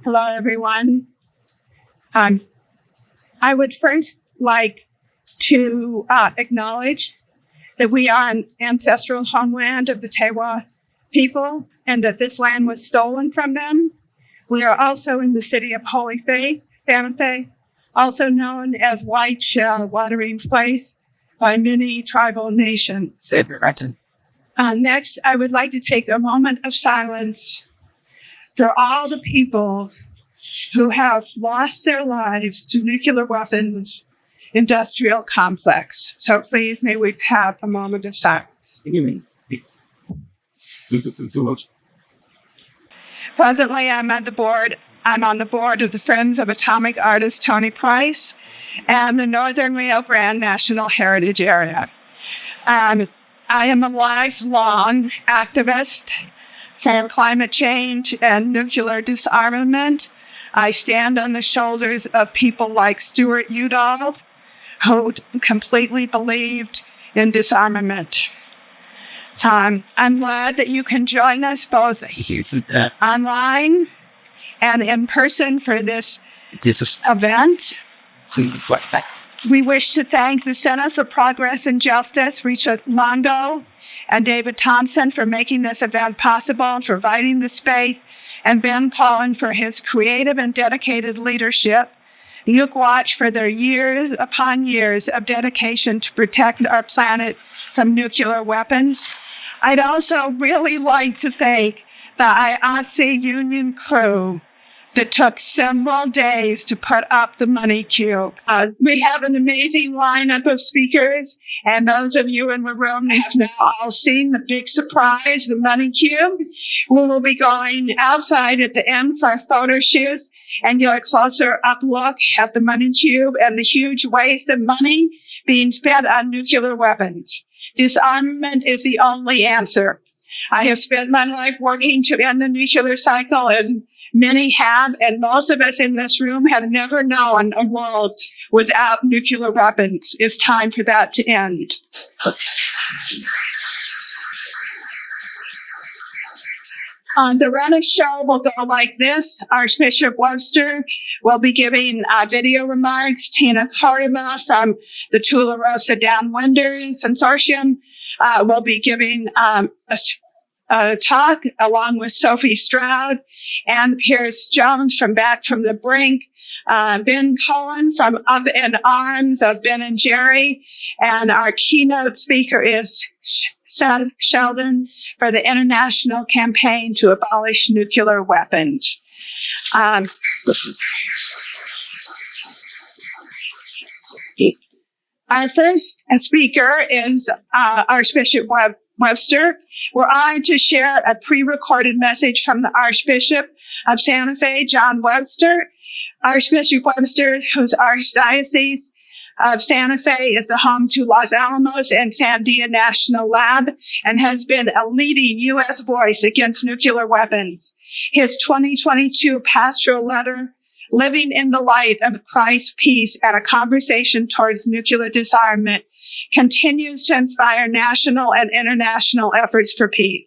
Hello, everyone. I would first like to acknowledge that we are an ancestral homeland of the Tewa people and that this land was stolen from them. We are also in the city of Holy Faith, Santa Fe, also known as White Shell Watering Place by many tribal nations. Next, I would like to take a moment of silence for all the people who have lost their lives to nuclear weapons industrial complex. So please, may we have a moment of silence. Presently, I'm on the board of the Friends of Atomic Artist Tony Price and the Northern Rio Grande National Heritage Area. I am a lifelong activist for climate change and nuclear disarmament. I stand on the shoulders of people like Stuart Udall, who completely believed in disarmament. I'm glad that you can join us both online and in person for this event. We wish to thank the Centers for Progress and Justice, Richard Longo and David Thompson, for making this event possible and providing the space, and Ben Cohen for his creative and dedicated leadership. Nuke Watch for their years upon years of dedication to protect our planet from nuclear weapons. I'd also really like to thank the IATSE union crew that took several days to put up the money cube. We have an amazing lineup of speakers, and those of you in the room have now all seen the big surprise, the money cube. We will be going outside at the end for photo shoots and get a closer up look at the money cube and the huge waste of money being spent on nuclear weapons. Disarmament is the only answer. I have spent my life working to end the nuclear cycle, and many have, and most of us in this room have never known a world without nuclear weapons. It's time for that to end. The running show will go like this. Archbishop Webster will be giving video remarks. Tina Corribas, the Tularosa Downwinders Consortium, will be giving a talk along with Sophie Stroud and Pierce Jones back from the Brink. Ben Cohen from Up in Arms of Ben and Jerry. And our keynote speaker is Sheldon for the International Campaign to Abolish Nuclear Weapons. Our first speaker is Archbishop Webster. We're honored to share a pre-recorded message from the Archbishop of Santa Fe, John Webster. Archbishop Webster, whose Archdiocese of Santa Fe is the home to Los Alamos and Sandia National Lab and has been a leading U.S. voice against nuclear weapons. His 2022 pastoral letter, Living in the Light of Christ's Peace and a Conversation Towards Nuclear Disarmament, continues to inspire national and international efforts for peace.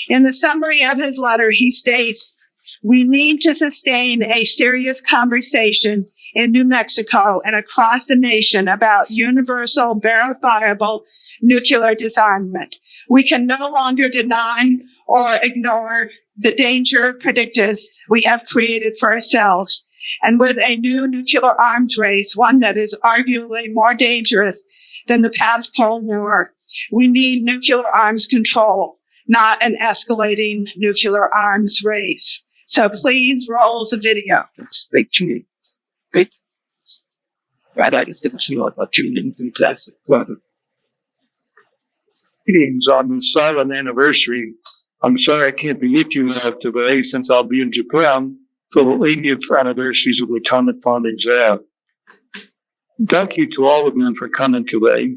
In the summary of his letter, he states, "We need to sustain a serious conversation in New Mexico and across the nation about universal, verifiable nuclear disarmament. We can no longer deny or ignore the danger predictors we have created for ourselves. And with a new nuclear arms race, one that is arguably more dangerous than the past Cold War, we need nuclear arms control, not an escalating nuclear arms race." So please roll the video. Greetings on the silent anniversary. I'm sorry I can't be with you today since I'll be in Japan for the 80th anniversaries of the atomic bombings there. Thank you to all of you for coming today.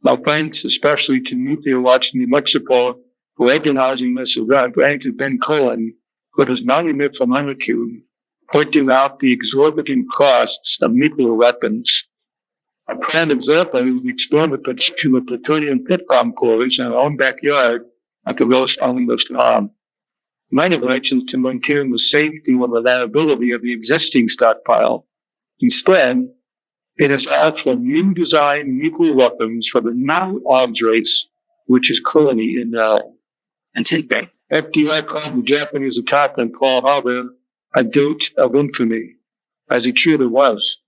Now, thanks especially to Nuclear Watch New Mexico for organizing this event, and to Ben Cohen for his monument from Cube, pointing out the exorbitant costs of nuclear weapons. A prime example is the experiment production of plutonium pit bomb cores in our own backyard at the Los Alamos Farm. many of which is to maintain the safety and reliability of the existing stockpile. Instead, it has asked for new design nuclear weapons for the new arms race, which is currently in Antigua. FDR called the Japanese attack on Pearl Harbor a date of infamy, as it truly was.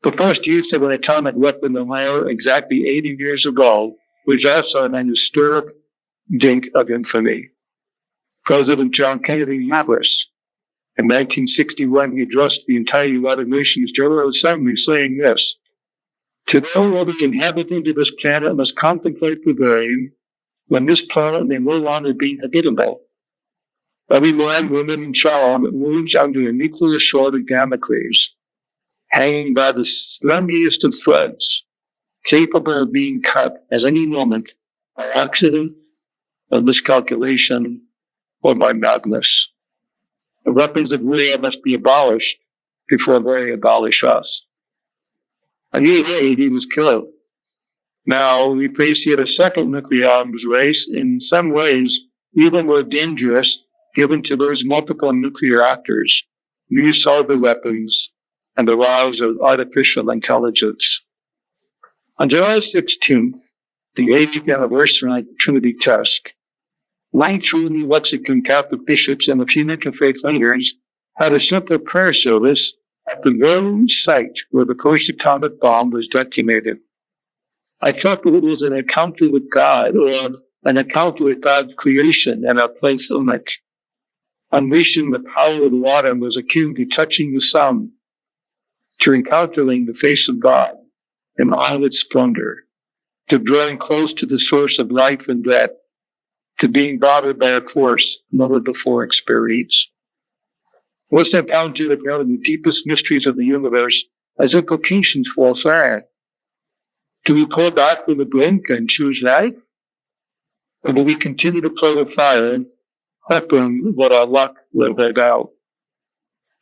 The first use of an atomic weapon in Ohio exactly 80 years ago was also an historic date of infamy. President John Kennedy Mathers, in 1961, he addressed the entire United Nations General Assembly saying this: "Today, every inhabitant of this planet must contemplate the day when this planet may no longer be habitable. Every man, woman, and child moves under a nuclear sword of Damocles, hanging by the slungiest of threads, capable of being cut at any moment by accident, by miscalculation, or by madness. The weapons of war must be abolished before they abolish us." And he was killed. Now, we face yet a second nuclear arms race, in some ways even more dangerous, given to those multiple nuclear actors, new cyber weapons, and the rise of artificial intelligence. On July 16th, the 80th anniversary of the Trinity Test, 19 New Mexican Catholic bishops and a few interfaith leaders had a simple prayer service at the very site where the first atomic bomb was detonated. I thought it was an encounter with God, or an encounter with God's creation and our place in it. Unleashing the power of the water was akin to touching the sun, to encountering the face of God in all its splendor, to drawing close to the source of life and death, to being bothered by a force never before experienced. This encounter with one of the deepest mysteries of the universe has implications for us all. Do we pull back from the brink and choose life? Or do we continue to play with fire, hoping what our luck will let out?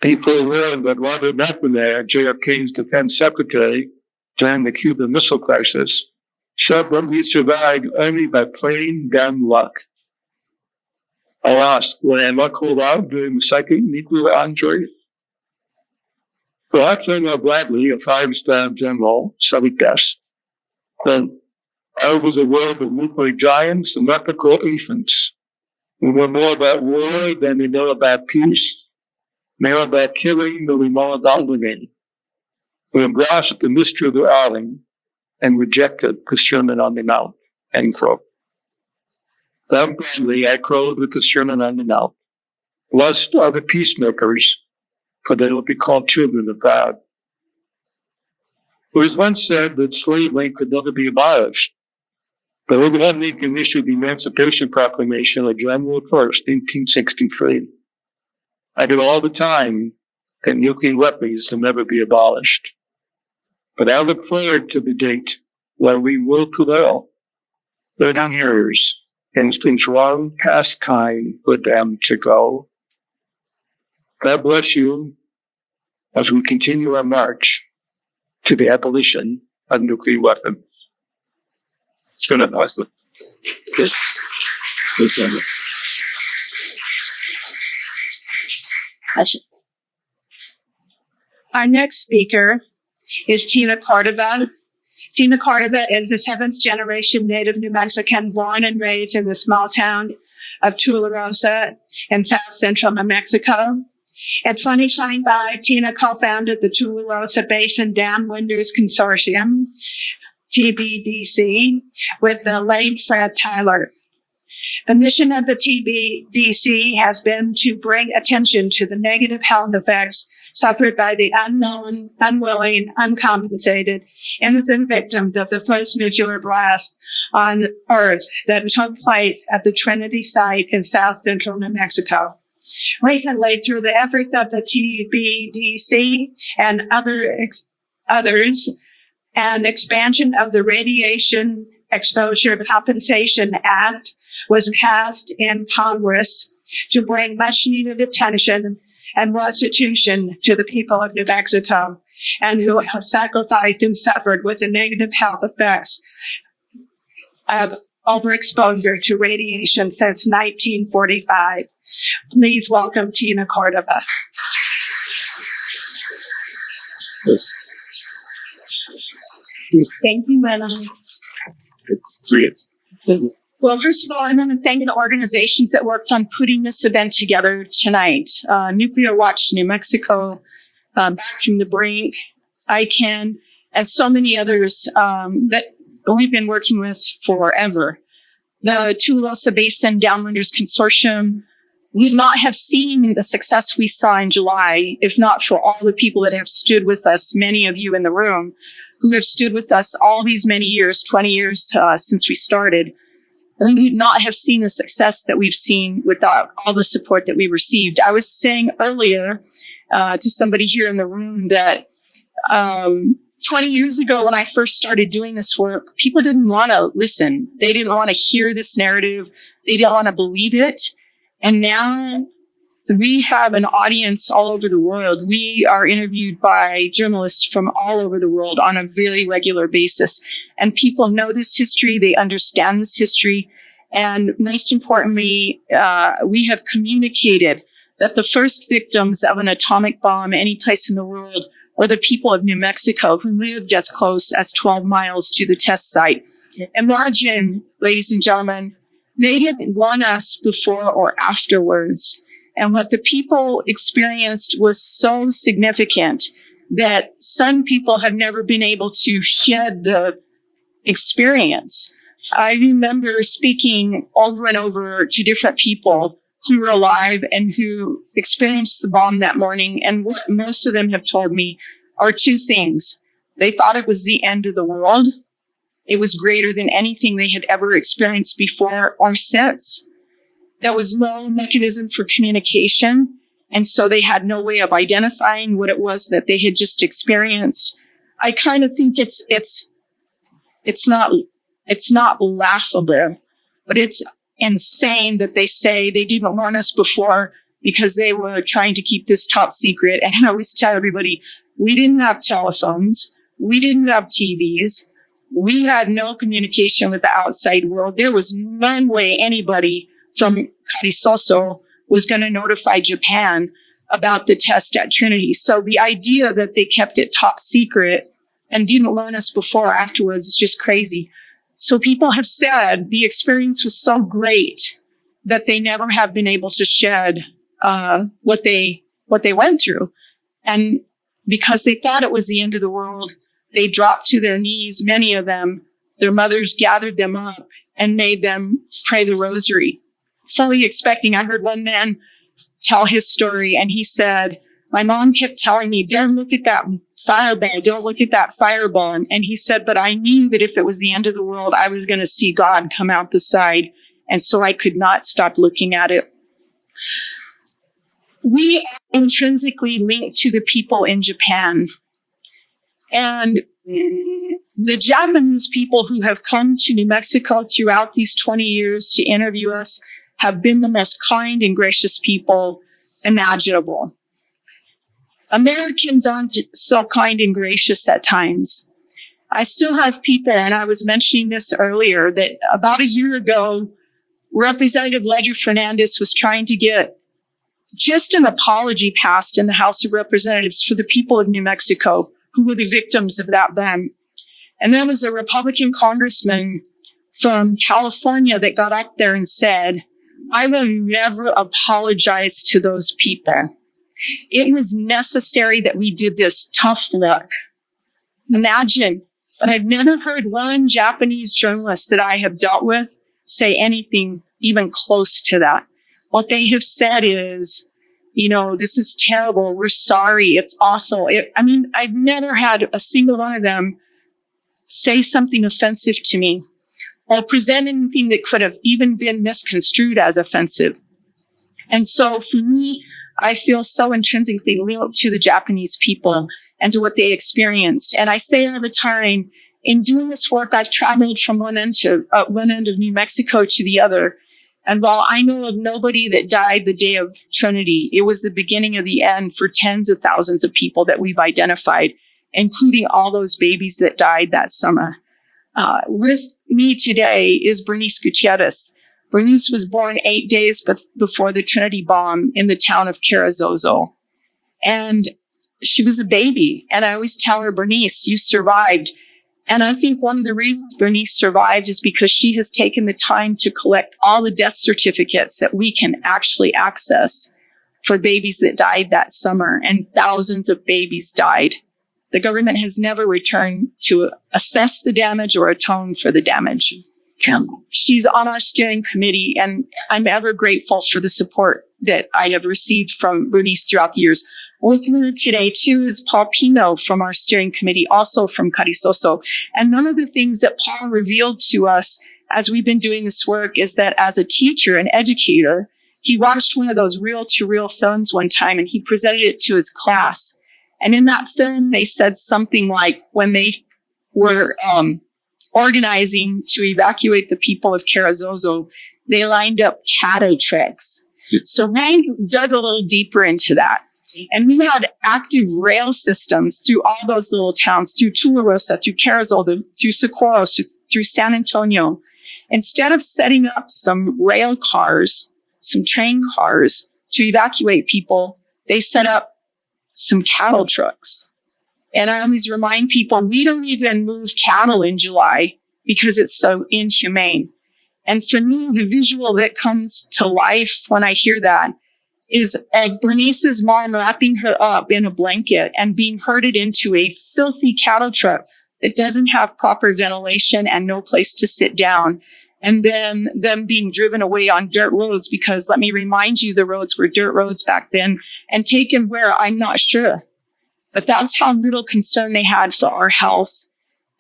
People learned that Robert McNamara, JFK's defense secretary during the Cuban Missile Crisis, said that we survived only by plain damn luck. I asked, will our luck hold out during the second nuclear arms race? Perhaps General Bradley, a five-star general, said it best. Then, I was a world of nuclear giants and epical infants. We know more about war than we know about peace, more about killing than we know about living. We embraced the mystery of the island and rejected the Sermon on the Mount. End quote. Then finally, I crowed with the Sermon on the Mount. Blessed are the peacemakers, for they will be called children of God. It was once said that slavery could never be abolished. But Abraham Lincoln issued the Emancipation Proclamation on January 1st, 1863. I do all the time that nuclear weapons will never be abolished. But I look forward to the date when we will prevail. There are years, and things long past time for them to go. God bless you as we continue our march to the abolition of nuclear weapons. It's going to be awesome. Good. Our next speaker is Tina Cordova. Tina Cordova is a seventh-generation native New Mexican born and raised in the small town of Tularosa in south-central New Mexico. In 2025, Tina co-founded the Tularosa Basin Downwinders Consortium, TBDC, with the late Fred Tyler. The mission of the TBDC has been to bring attention to the negative health effects suffered by the unknown, unwilling, uncompensated, innocent victims of the first nuclear blast on Earth that took place at the Trinity site in south-central New Mexico. Recently, through the efforts of the TBDC and others, an expansion of the Radiation Exposure Compensation Act was passed in Congress to bring much-needed attention and restitution to the people of New Mexico and who have sacrificed and suffered with the negative health effects of overexposure to radiation since 1945. Please welcome Tina Cordova. Thank you, Melanie. Well, first of all, I want to thank the organizations that worked on putting this event together tonight. Nuclear Watch New Mexico, Back from the Brink, ICANN, and so many others that we've been working with forever. The Tularosa Basin Downwinders Consortium would not have seen the success we saw in July if not for all the people that have stood with us, many of you in the room, who have stood with us all these many years, 20 years since we started. And we would not have seen the success that we've seen without all the support that we received. I was saying earlier to somebody here in the room that 20 years ago when I first started doing this work, people didn't want to listen. They didn't want to hear this narrative. They didn't want to believe it. And now we have an audience all over the world. We are interviewed by journalists from all over the world on a very regular basis. And people know this history. They understand this history. And most importantly, we have communicated that the first victims of an atomic bomb any place in the world were the people of New Mexico who lived as close as 12 miles to the test site. Imagine, ladies and gentlemen, they didn't want us before or afterwards. And what the people experienced was so significant that some people have never been able to shed the experience. I remember speaking over and over to different people who were alive and who experienced the bomb that morning. And what most of them have told me are two things. They thought it was the end of the world. It was greater than anything they had ever experienced before or since. There was no mechanism for communication, and so they had no way of identifying what it was that they had just experienced. I kind of think it's not laughable, but it's insane that they say they didn't warn us before because they were trying to keep this top secret. And I always tell everybody, we didn't have telephones, we didn't have TVs. We had no communication with the outside world. There was no way anybody from Carisoso was going to notify Japan about the test at Trinity. So the idea that they kept it top secret and didn't warn us before or afterwards is just crazy. So people have said the experience was so great that they never have been able to shed what they went through. And because they thought it was the end of the world, they dropped to their knees, many of them. Their mothers gathered them up and made them pray the rosary. Fully expecting, I heard one man tell his story, and he said, my mom kept telling me, don't look at that fireball, don't look at that fireball. And he said, but I knew that if it was the end of the world, I was going to see God come out the side. And so I could not stop looking at it. We are intrinsically linked to the people in Japan. And the Japanese people who have come to New Mexico throughout these 20 years to interview us have been the most kind and gracious people imaginable. Americans aren't so kind and gracious at times. I still have people, and I was mentioning this earlier, that about a year ago, Representative Ledger Fernandez was trying to get just an apology passed in the House of Representatives for the people of New Mexico who were the victims of that bomb. And there was a Republican congressman from California that got up there and said, I will never apologize to those people. It was necessary that we did this. Tough luck. Imagine, but I've never heard one Japanese journalist that I have dealt with say anything even close to that. What they have said is, this is terrible. We're sorry. It's awful. I've never had a single one of them say something offensive to me or present anything that could have even been misconstrued as offensive. And so for me, I feel so intrinsically linked to the Japanese people and to what they experienced. And I say all the time, in doing this work, I've traveled from one end of New Mexico to the other. And while I know of nobody that died the day of Trinity, it was the beginning of the end for tens of thousands of people that we've identified, including all those babies that died that summer. With me today is Bernice Gutierrez. Bernice was born 8 days before the Trinity bomb in the town of Carrizozo. And she was a baby. And I always tell her, Bernice, you survived. And I think one of the reasons Bernice survived is because she has taken the time to collect all the death certificates that we can actually access for babies that died that summer. And thousands of babies died. The government has never returned to assess the damage or atone for the damage. She's on our steering committee, and I'm ever grateful for the support that I have received from Bernice throughout the years. With me today, too, is Paul Pino from our steering committee, also from Carrizozo. And one of the things that Paul revealed to us as we've been doing this work is that as a teacher, an educator, he watched one of those reel-to-reel films one time, and he presented it to his class. And in that film, they said something like, when they were organizing to evacuate the people of Carrizozo, they lined up cattle trucks. So I dug a little deeper into that. And we had active rail systems through all those little towns, through Tularosa, through Carrizozo, through Socorro, through San Antonio. Instead of setting up some rail cars, some train cars to evacuate people, they set up some cattle trucks. And I always remind people, we don't even move cattle in July because it's so inhumane. And for me, the visual that comes to life when I hear that is of Bernice's mom wrapping her up in a blanket and being herded into a filthy cattle truck that doesn't have proper ventilation and no place to sit down. And then them being driven away on dirt roads, because let me remind you, the roads were dirt roads back then, and taken where, I'm not sure. But that's how little concern they had for our health.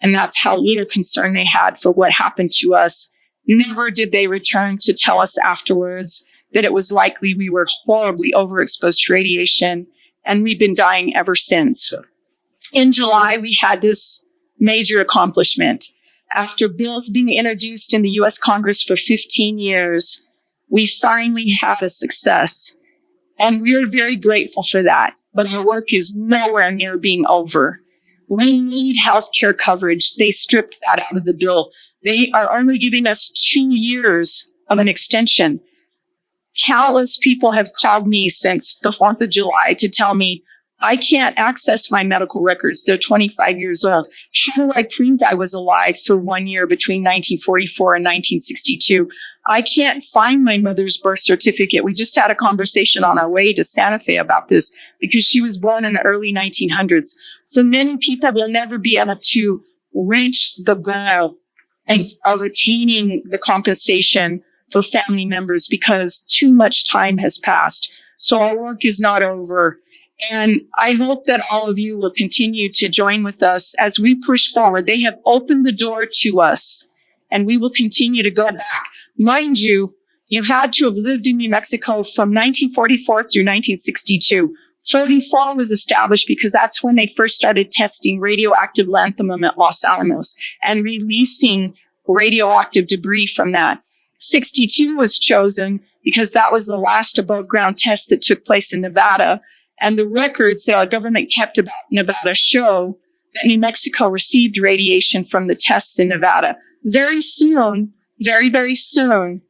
And that's how little concern they had for what happened to us. Never did they return to tell us afterwards that it was likely we were horribly overexposed to radiation. And we've been dying ever since. In July, we had this major accomplishment. After bills being introduced in the U.S. Congress for 15 years, we finally had a success. And we're very grateful for that. But our work is nowhere near being over. We need healthcare coverage. They stripped that out of the bill. They are only giving us 2 years of an extension. Countless people have called me since the 4th of July to tell me, I can't access my medical records. They're 25 years old. How do I prove I was alive for 1 year between 1944 and 1962? I can't find my mother's birth certificate. We just had a conversation on our way to Santa Fe about this because she was born in the early 1900s. So many people will never be able to reach the goal of attaining the compensation for family members because too much time has passed. So our work is not over. And I hope that all of you will continue to join with us as we push forward. They have opened the door to us, and we will continue to go back. Mind you, you had to have lived in New Mexico from 1944 through 1962. 44 was established because that's when they first started testing radioactive lanthanum at Los Alamos and releasing radioactive debris from that. 62 was chosen because that was the last above ground test that took place in Nevada. And the records that our government kept about Nevada show that New Mexico received radiation from the tests in Nevada. Very soon, very, very soon,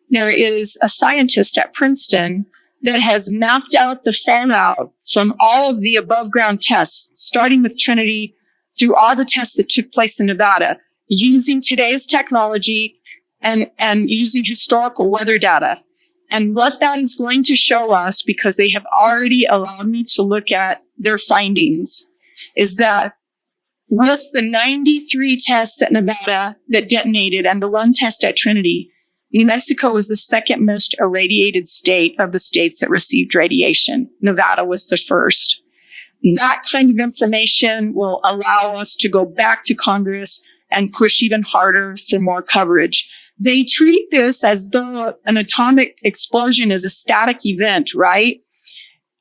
there is a scientist at Princeton that has mapped out the fallout from all of the above ground tests, starting with Trinity through all the tests that took place in Nevada, using today's technology and using historical weather data. And what that is going to show us, because they have already allowed me to look at their findings, is that with the 93 tests at Nevada that detonated and the one test at Trinity, New Mexico was the second most irradiated state of the states that received radiation. Nevada was the first. That kind of information will allow us to go back to Congress and push even harder for more coverage. They treat this as though an atomic explosion is a static event, right?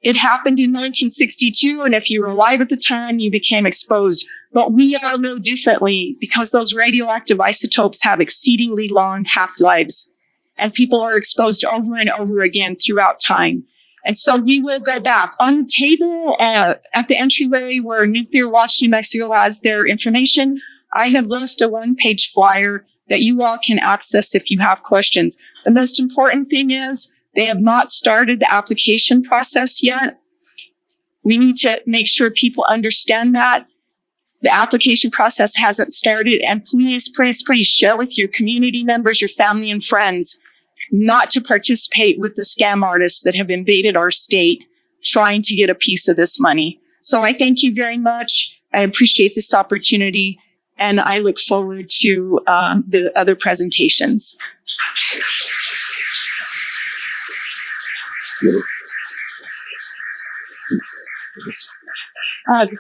It happened in 1962, and if you were alive at the time, you became exposed. But we all know differently because those radioactive isotopes have exceedingly long half-lives, and people are exposed over and over again throughout time. And so we will go back. On the table at the entryway where Nuclear Watch New Mexico has their information, I have left a one-page flyer that you all can access if you have questions. The most important thing is they have not started the application process yet. We need to make sure people understand that the application process hasn't started. And please, please, please share with your community members, your family and friends, not to participate with the scam artists that have invaded our state trying to get a piece of this money. So I thank you very much. I appreciate this opportunity, and I look forward to the other presentations.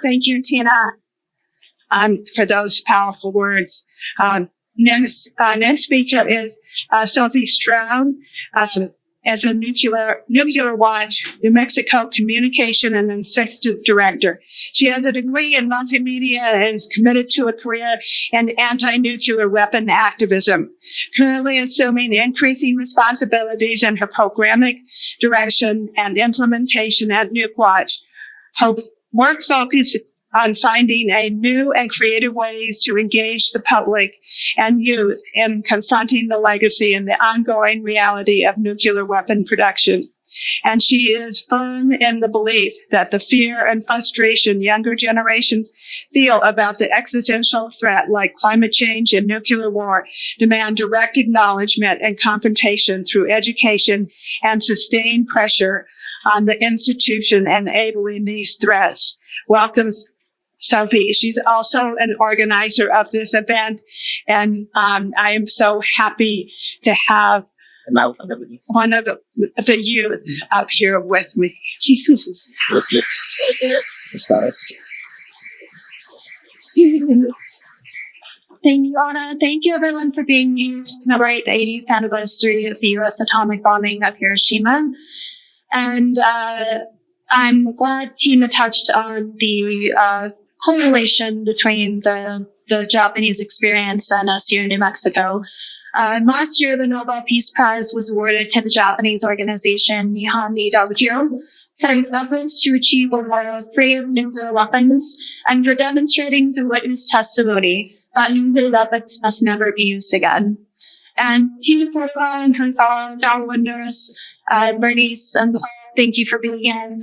Thank you, Tina, for those powerful words. Next speaker is Sophie Stroud, as a Nuclear Watch New Mexico Communication and Assistant Director. She has a degree in multimedia and is committed to a career in anti-nuclear weapon activism, currently assuming increasing responsibilities in her programmatic direction and implementation at Nuke Watch. Her work focuses on finding a new and creative ways to engage the public and youth in confronting the legacy and the ongoing reality of nuclear weapon production. And she is firm in the belief that the fear and frustration younger generations feel about the existential threat like climate change and nuclear war demand direct acknowledgement and confrontation through education and sustained pressure on the institution enabling these threats. Welcome, Sophie. She's also an organizer of this event, and I am so happy to have one of the youth up here with me. Thank you, Anna. Thank you, everyone, for being here to commemorate the 80th anniversary of the U.S. atomic bombing of Hiroshima. And I'm glad Tina touched on the correlation between the Japanese experience and us here in New Mexico. Last year, the Nobel Peace Prize was awarded to the Japanese organization Nihon Nidaijō for its efforts to achieve a world free of nuclear weapons and for demonstrating through witness testimony that nuclear weapons must never be used again. And Tina Portwell and her fellow Downwinders, Bernice and Paul, thank you for being here.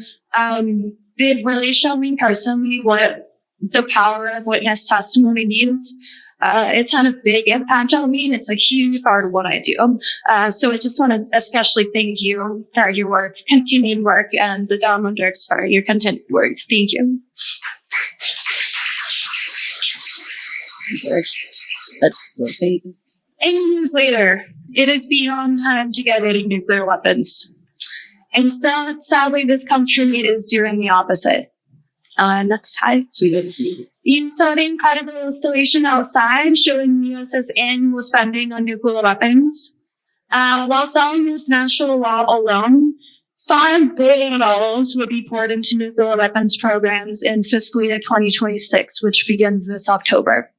They've really shown me personally what the power of witness testimony means. It's had a big impact on me, and it's a huge part of what I do. So I just want to especially thank you for your work, continued work, and the Downwinders for your continued work. Thank you. 8 years later, it is beyond time to get rid of nuclear weapons. And so, sadly, this country is doing the opposite. Next slide. You saw the incredible installation outside showing the US's annual spending on nuclear weapons. While selling this national law alone, $5 billion would be poured into nuclear weapons programs in fiscal year 2026, which begins this October.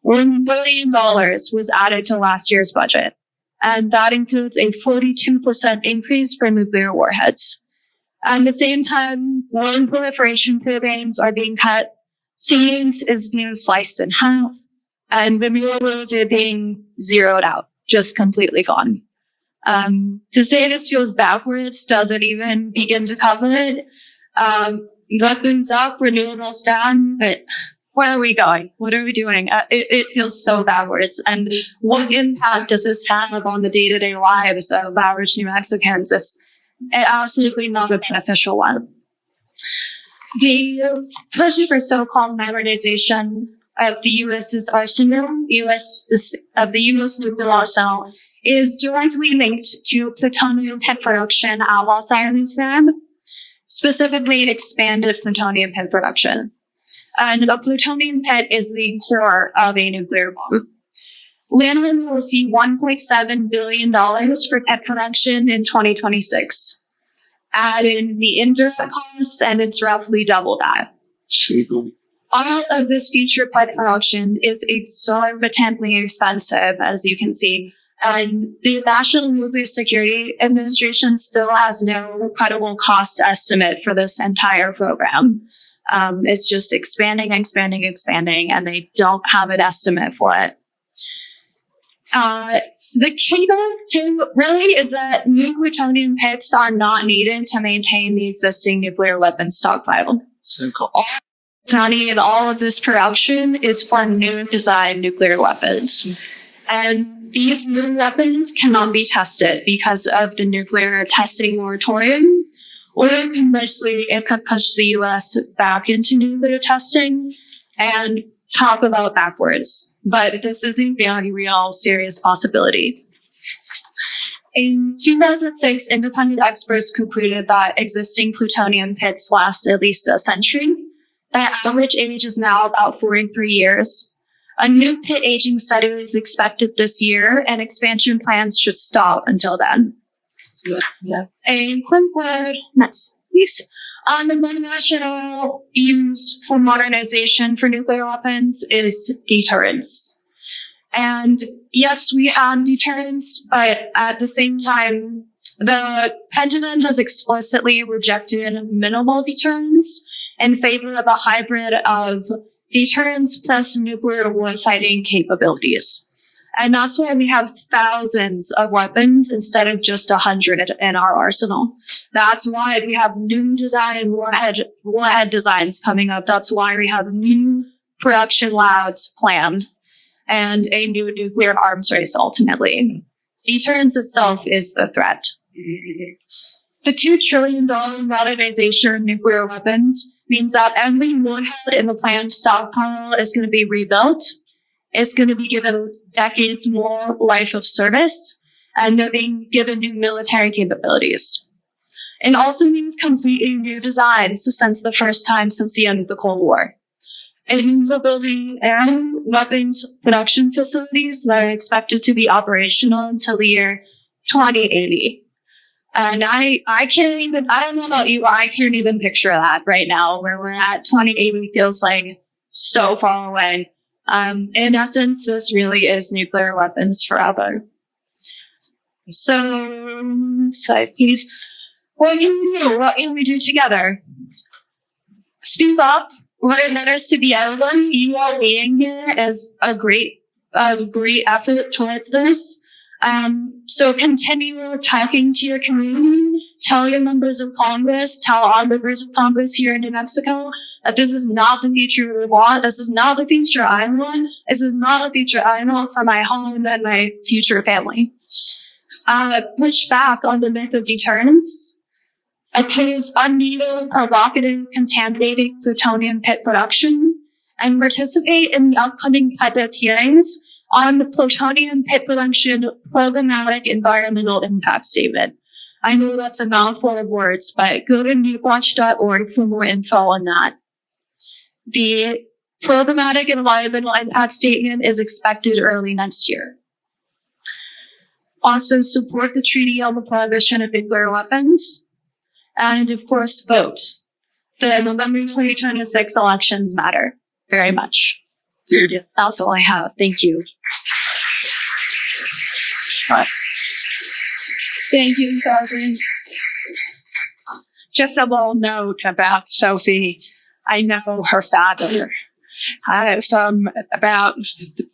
$1 billion was added to last year's budget, and that includes a 42% increase for nuclear warheads. At the same time, non-proliferation programs are being cut, science is being sliced in half, and renewables are being zeroed out, just completely gone. To say this feels backwards doesn't even begin to cover it. Weapons up, renewables down, but where are we going? What are we doing? It feels so backwards. And what impact does this have on the day-to-day lives of average New Mexicans? It's absolutely not a beneficial one. The push for so-called modernization of the U.S.'s arsenal, of the U.S. nuclear arsenal, is directly linked to plutonium pit production at Los Alamos Lab, specifically expanded plutonium pit production. And a plutonium pit is the core of a nuclear bomb. Landland will receive $1.7 billion for pet production in 2026. Add in the indirect costs, and it's roughly double that. All of this future pet production is exorbitantly expensive, as you can see. And the National Nuclear Security Administration still has no credible cost estimate for this entire program. It's just expanding, and they don't have an estimate for it. The key to really is that new plutonium pits are not needed to maintain the existing nuclear weapons stockpile. So cool. All of this production is for new design nuclear weapons. And these new weapons cannot be tested because of the nuclear testing moratorium. Or conversely, it could push the U.S. back into nuclear testing and talk about backwards. But this is a very real, serious possibility. In 2006, independent experts concluded that existing plutonium pits last at least a century. The average age is now about 43 years. A new pit aging study is expected this year, and expansion plans should stop until then. Yeah. A quick word, next, please. The main rationale used for modernization for nuclear weapons is deterrence. And yes, we have deterrence, but at the same time, the pendulum has explicitly rejected minimal deterrence in favor of a hybrid of deterrence plus nuclear warfighting capabilities. And that's why we have thousands of weapons instead of just 100 in our arsenal. That's why we have new design warhead designs coming up. That's why we have new production labs planned and a new nuclear arms race ultimately. Deterrence itself is the threat. The $2 trillion modernization of nuclear weapons means that every warhead in the planned stockpile is going to be rebuilt. It's going to be given decades more life of service, and they're being given new military capabilities. It also means completely new designs since the first time since the end of the Cold War. And we're building weapons production facilities that are expected to be operational until the year 2080. And I don't know about you, but I can't even picture that right now. Where we're at 2080 feels like so far away. In essence, this really is nuclear weapons forever. So please, what can we do? What can we do together? Speak up. What matters to be everyone. You all being here is a great effort towards this. So continue talking to your community. Tell your members of Congress. Tell our members of Congress here in New Mexico that this is not the future we want. This is not the future I want. This is not the future I want for my home and my future family. Push back on the myth of deterrence. Oppose unneeded, provocative, contaminating plutonium pit production. And participate in the upcoming public hearings on the plutonium pit production programmatic environmental impact statement. I know that's a mouthful of words, but go to nukewatch.org for more info on that. The programmatic environmental impact statement is expected early next year. Also, support the Treaty on the Prohibition of Nuclear Weapons. And, of course, vote. The November 2026 elections matter very much. That's all I have. Thank you. Thank you, Sergeant. Just a little note about Sophie. I know her father. About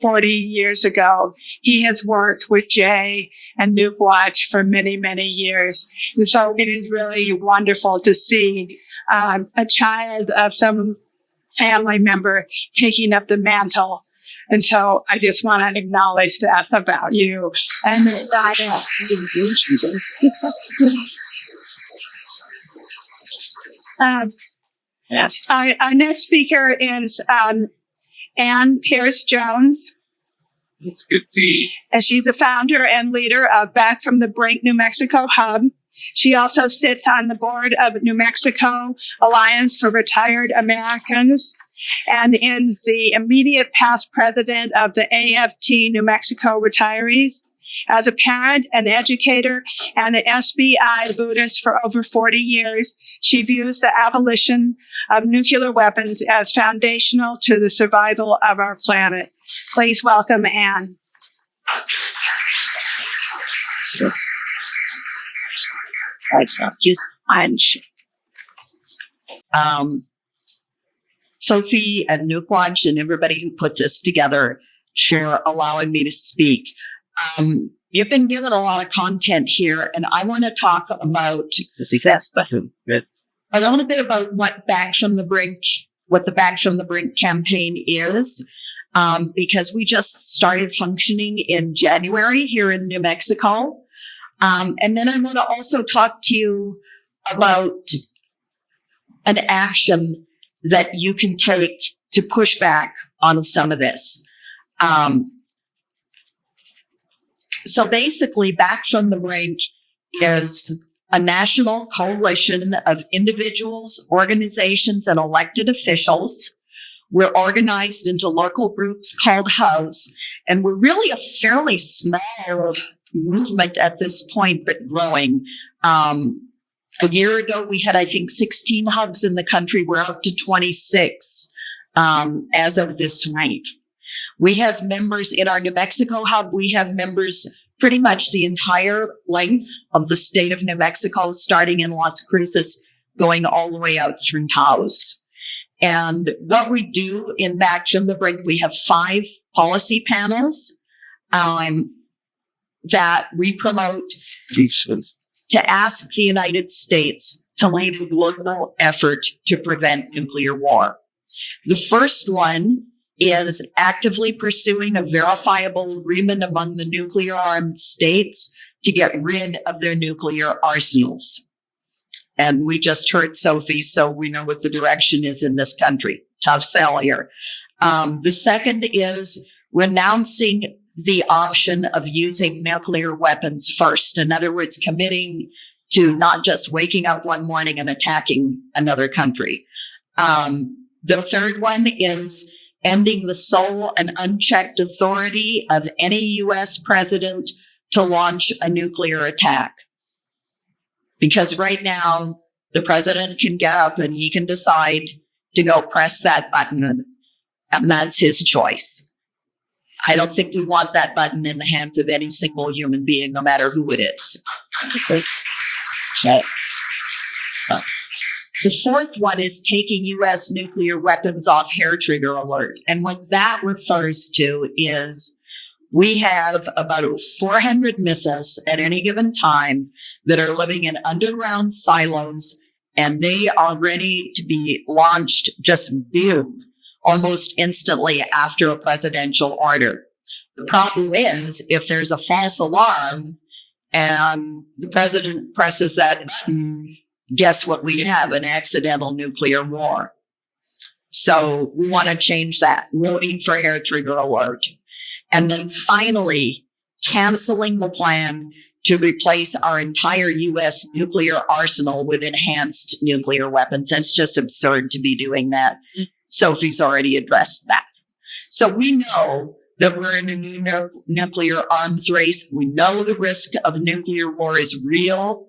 40 years ago, he has worked with Jay and Nuke Watch for many, many years. And so it is really wonderful to see a child of some family member taking up the mantle. And so I just want to acknowledge that about you. And our next speaker is Ann Pierce-Jones. And she's the founder and leader of Back from the Brink New Mexico Hub. She also sits on the board of New Mexico Alliance for Retired Americans and in the immediate past president of the AFT New Mexico Retirees. As a parent, an educator, and an SBI Buddhist for over 40 years, she views the abolition of nuclear weapons as foundational to the survival of our planet. Please welcome Anne. Thank you so much. Sophie and Nuke Watch and everybody who put this together for allowing me to speak. You've been given a lot of content here, and I want to talk about a little bit about what the Back from the Brink campaign is, because we just started functioning in January here in New Mexico. And then I want to also talk to you about an action that you can take to push back on some of this. So basically, Back from the Brink is a national coalition of individuals, organizations, and elected officials. We're organized into local groups called hubs, and we're really a fairly small movement at this point, but growing. A year ago, we had, I think, 16 hubs in the country. We're up to 26 as of this night. We have members in our New Mexico hub. We have members pretty much the entire length of the state of New Mexico, starting in Las Cruces, going all the way out through Taos. And what we do in Back from the Brink, we have 5 policy panels that we promote to ask the United States to lead a global effort to prevent nuclear war. The first one is actively pursuing a verifiable agreement among the nuclear-armed states to get rid of their nuclear arsenals. And we just heard Sophie, so we know what the direction is in this country. Tough sell here. The second is renouncing the option of using nuclear weapons first. In other words, committing to not just waking up one morning and attacking another country. The third one is ending the sole and unchecked authority of any U.S. president to launch a nuclear attack. Because right now, the president can get up and he can decide to go press that button, and that's his choice. I don't think we want that button in the hands of any single human being, no matter who it is. Okay. The fourth one is taking U.S. nuclear weapons off hair trigger alert. And what that refers to is we have about 400 missiles at any given time that are living in underground silos, and they are ready to be launched just boom, almost instantly after a presidential order. The problem is, if there's a false alarm and the president presses that button, guess what we have? An accidental nuclear war. So we want to change that, loading for hair trigger alert. And then finally, canceling the plan to replace our entire U.S. nuclear arsenal with enhanced nuclear weapons. It's just absurd to be doing that. Sophie's already addressed that. So we know that we're in a new nuclear arms race. We know the risk of nuclear war is real,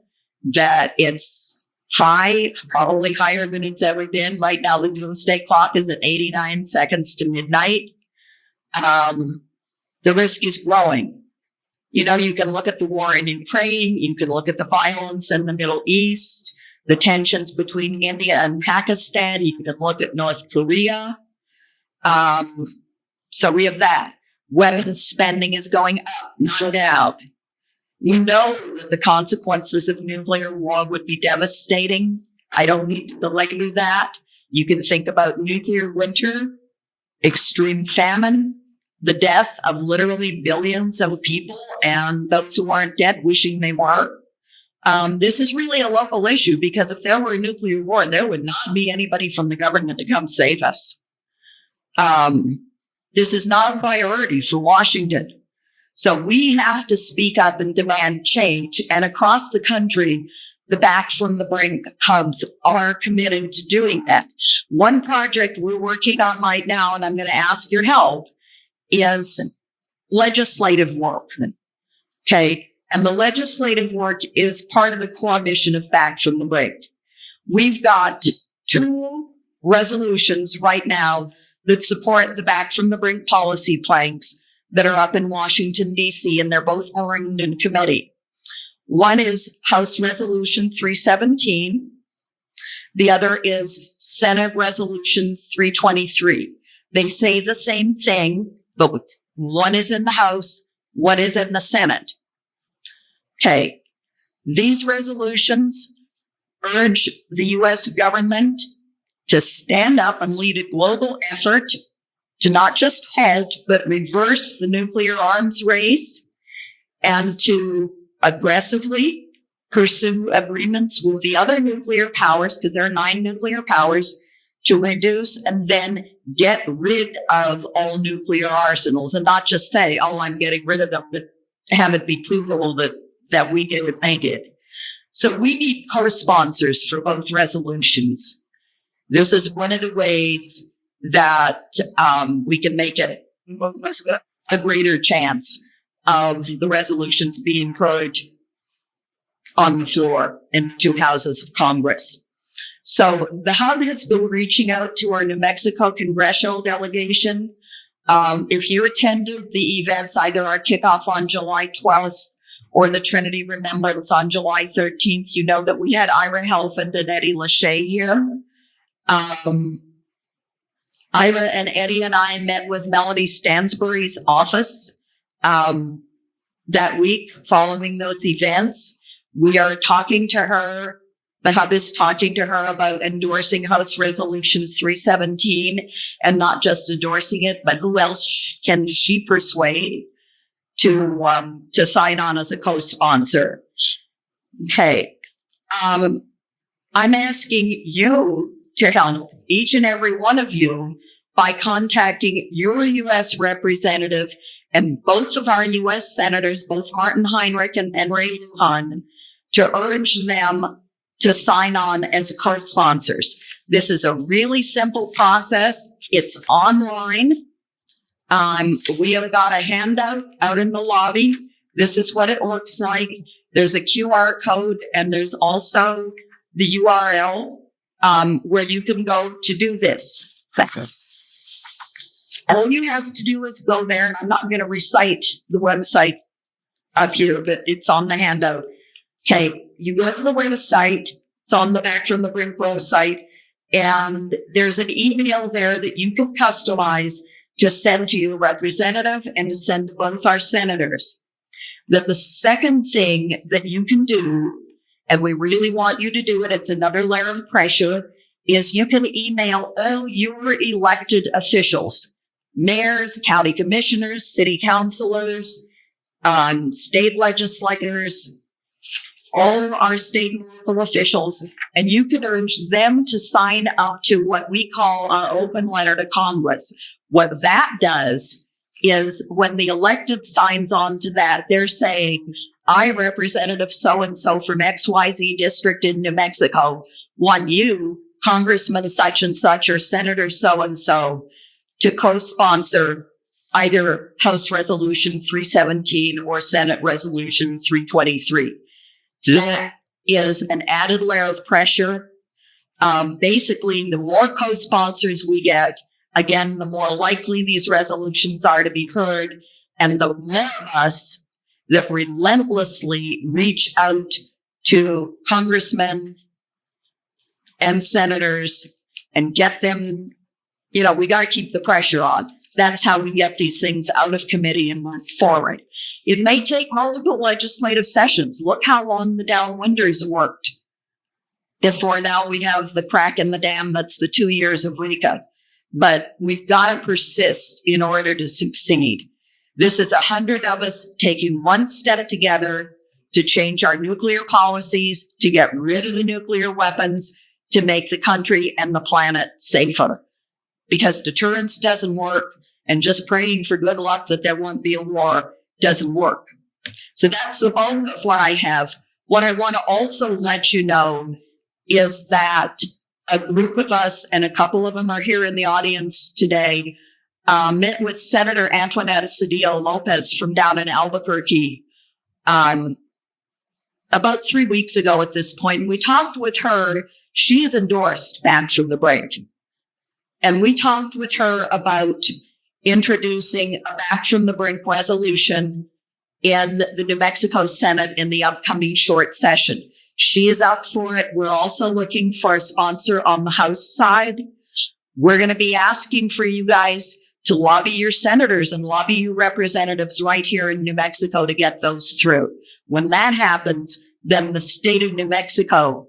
that it's high, probably higher than it's ever been. Right now, the doomsday clock is at 89 seconds to midnight. The risk is growing. You know, you can look at the war in Ukraine. You can look at the violence in the Middle East, the tensions between India and Pakistan. You can look at North Korea. So we have that. Weapons spending is going up, no doubt. We know that the consequences of nuclear war would be devastating. I don't need to belabor that. You can think about nuclear winter, extreme famine, the death of literally billions of people, and those who aren't dead wishing they were. This is really a local issue, because if there were a nuclear war, there would not be anybody from the government to come save us. This is not a priority for Washington. So we have to speak up and demand change. And across the country, the Back from the Brink hubs are committed to doing that. One project we're working on right now, and I'm going to ask your help, is legislative work. Okay. And the legislative work is part of the core mission of Back from the Brink. We've got 2 resolutions right now that support the Back from the Brink policy planks that are up in Washington, D.C., and they're both owned in committee. One is House Resolution 317. The other is Senate Resolution 323. They say the same thing, but one is in the House, one is in the Senate. Okay. These resolutions urge the U.S. government to stand up and lead a global effort to not just halt, but reverse the nuclear arms race and to aggressively pursue agreements with the other nuclear powers, because there are 9 nuclear powers, to reduce and then get rid of all nuclear arsenals, and not just say, oh, I'm getting rid of them, but have it be provable that we did what they did. So we need co-sponsors for both resolutions. This is one of the ways that we can make it a greater chance of the resolutions being heard on the floor in 2 houses of Congress. So the Hub has been reaching out to our New Mexico congressional delegation. If you attended the events, either our kickoff on July 12th or the Trinity Remembrance on July 13th, you know that we had Ira Helfand and Eddie Lachey here. Ira and Eddie and I met with Melody Stansbury's office that week following those events. We are talking to her. The Hub is talking to her about endorsing House Resolution 317, and not just endorsing it, but who else can she persuade to sign on as a co-sponsor? Okay. I'm asking you to help each and every one of you by contacting your U.S. representative and both of our U.S. senators, both Martin Heinrich and Ray Lujan, to urge them to sign on as co-sponsors. This is a really simple process. It's online. We have got a handout out in the lobby. This is what it looks like. There's a QR code, and there's also the URL where you can go to do this. All you have to do is go there, and I'm not going to recite the website up here, but it's on the handout. Okay, you go to the website. It's on the back from the Brink website, and there's an email there that you can customize to send to your representative and to send to both our senators. That the second thing that you can do, and we really want you to do it, it's another layer of pressure, is you can email all your elected officials, mayors, county commissioners, city councilors, state legislators, all our state and local officials, and you can urge them to sign up to what we call our open letter to Congress. What that does is when the elected signs on to that, they're saying, I, Representative so-and-so from XYZ district in New Mexico, want you, Congressman such and such, or Senator so-and-so, to co-sponsor either House Resolution 317 or Senate Resolution 323. That is an added layer of pressure. Basically, the more co-sponsors we get, again, the more likely these resolutions are to be heard, and the more of us that relentlessly reach out to congressmen and senators and get them, we got to keep the pressure on. That's how we get these things out of committee and move forward. It may take multiple legislative sessions. Look how long the Downwinders worked before now we have the crack in the dam. That's the 2 years of RECA. But we've got to persist in order to succeed. This is 100 of us taking one step together to change our nuclear policies, to get rid of the nuclear weapons, to make the country and the planet safer. Because deterrence doesn't work, and just praying for good luck that there won't be a war doesn't work. So that's the bulk of what I have. What I want to also let you know is that a group of us, and a couple of them are here in the audience today, met with Senator Antoinette Cedillo Lopez from down in Albuquerque about 3 weeks ago at this point. We talked with her. She is endorsed Back from the Brink. And we talked with her about introducing a Back from the Brink resolution in the New Mexico Senate in the upcoming short session. She is up for it. We're also looking for a sponsor on the House side. We're going to be asking for you guys to lobby your senators and lobby your representatives right here in New Mexico to get those through. When that happens, then the state of New Mexico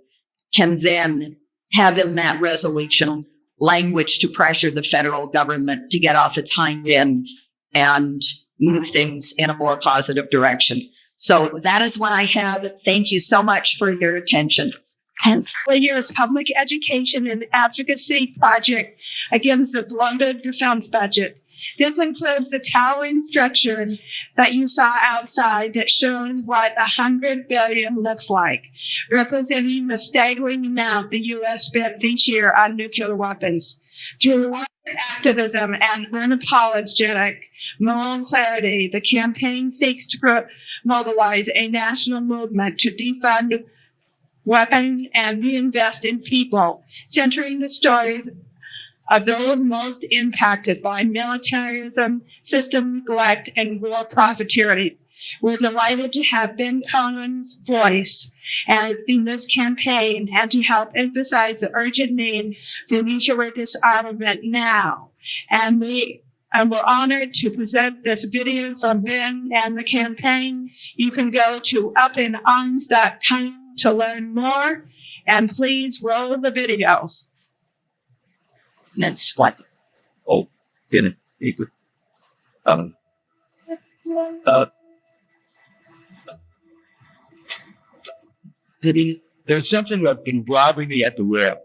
can then have in that resolution language to pressure the federal government to get off its hind end and move things in a more positive direction. So that is what I have. Thank you so much for your attention. The year's public education and advocacy project against the bloated defense budget. This includes the towering structure that you saw outside that shows what $100 billion looks like, representing the staggering amount the U.S. spent each year on nuclear weapons. Through activism and unapologetic moral clarity, the campaign seeks to mobilize a national movement to defund weapons and reinvest in people, centering the stories of those most impacted by militarism, system neglect, and war profiteering. We're delighted to have Ben Cohen's voice in this campaign and to help emphasize the urgent need for nuclear disarmament now. And we're honored to present this video from Ben and the campaign. You can go to upinarms.com to learn more, and please roll the videos. That's what. Oh, get it. There's something that's been driving me at the lip.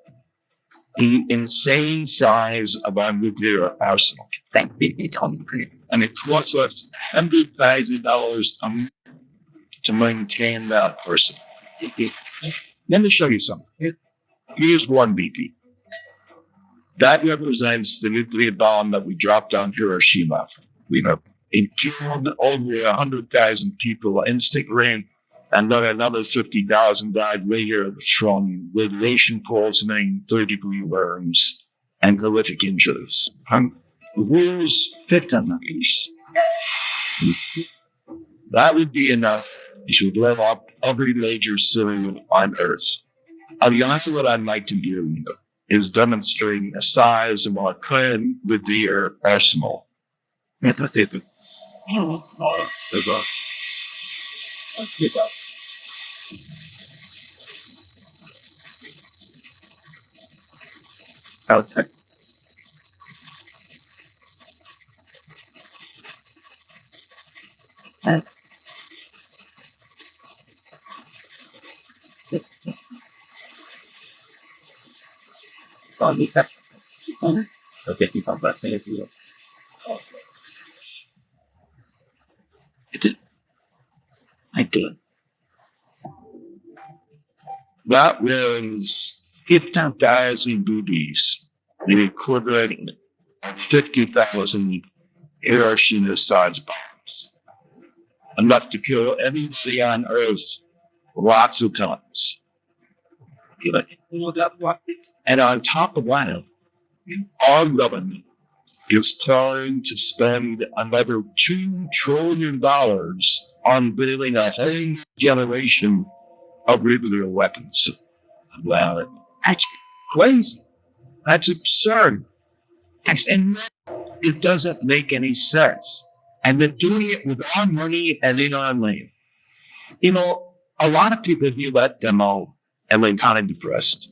The insane size of our nuclear arsenal. Thank you, Tom. And it costs us $100,000 to maintain that person. Let me show you something. Here's one BP. That represents the nuclear bomb that we dropped on Hiroshima. It killed over 100,000 people instantly, and then another 50,000 died later from radiation poisoning, third-degree burns, and horrific injuries. Who's fit on these? That would be enough to live up every major civilian on Earth. And that's what I'd like to do is demonstrating the size of our current nuclear arsenal. That was 15,000 boobies, the equivalent of 50,000 Hiroshima-sized bombs. Enough to kill anything on Earth lots of times. And on top of that, our government is trying to spend another $2 trillion on building a whole generation of nuclear weapons. Well, that's crazy. That's absurd. And it doesn't make any sense. And they're doing it with our money and in our name. A lot of people view that demo and they're kind of depressed.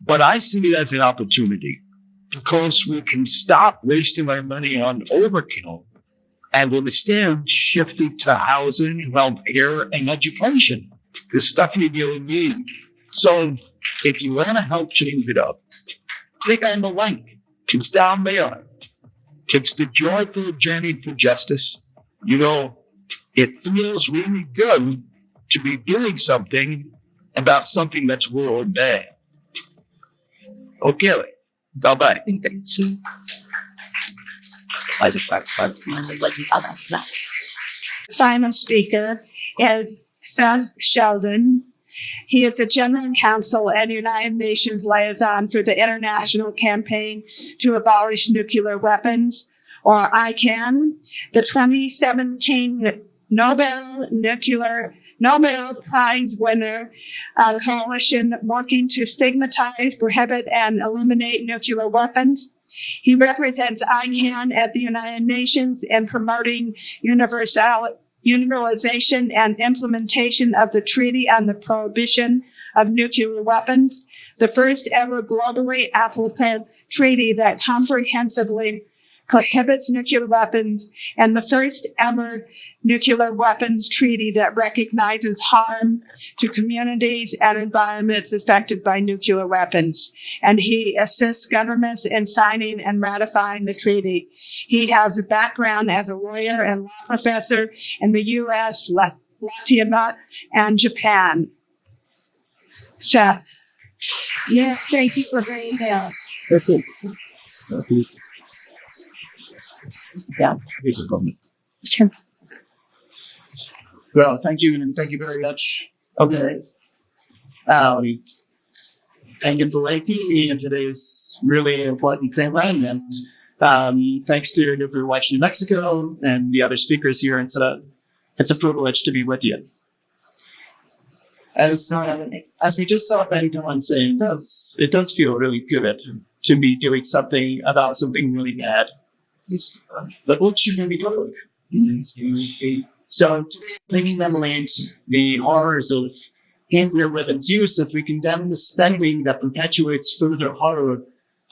But I see it as an opportunity because we can stop wasting our money on overkill and will instead shift it to housing, healthcare, and education. The stuff you really need. So if you want to help change it up, click on the link. It's down there. It's the joyful journey for justice. It feels really good to be doing something about something that's world bad. Okay, bye-bye. Final speaker is Seth Sheldon. He is the General Counsel and United Nations Liaison for the International Campaign to Abolish Nuclear Weapons, or ICAN. The 2017 Nobel Prize winner coalition working to stigmatize, prohibit, and eliminate nuclear weapons. He represents ICANN at the United Nations in promoting universalization and implementation of the Treaty on the Prohibition of Nuclear Weapons, the first ever globally applicable treaty that comprehensively prohibits nuclear weapons, and the first ever nuclear weapons treaty that recognizes harm to communities and environments affected by nuclear weapons. And he assists governments in signing and ratifying the treaty. He has a background as a lawyer and law professor in the U.S., Latvia, and Japan. So, Yeah, thank you for being there. Yeah. Sure. Well, thank you, and thank you very much. Okay. Thank you for letting me in today's really important thing. And thanks to Nuclear Watch New Mexico and the other speakers here. It's a privilege to be with you. As we just saw Ben Cohen say, it does feel really good to be doing something about something really bad. But what should we be doing? So today, we commemorate the horrors of nuclear weapons use as we condemn the spending that perpetuates further horror.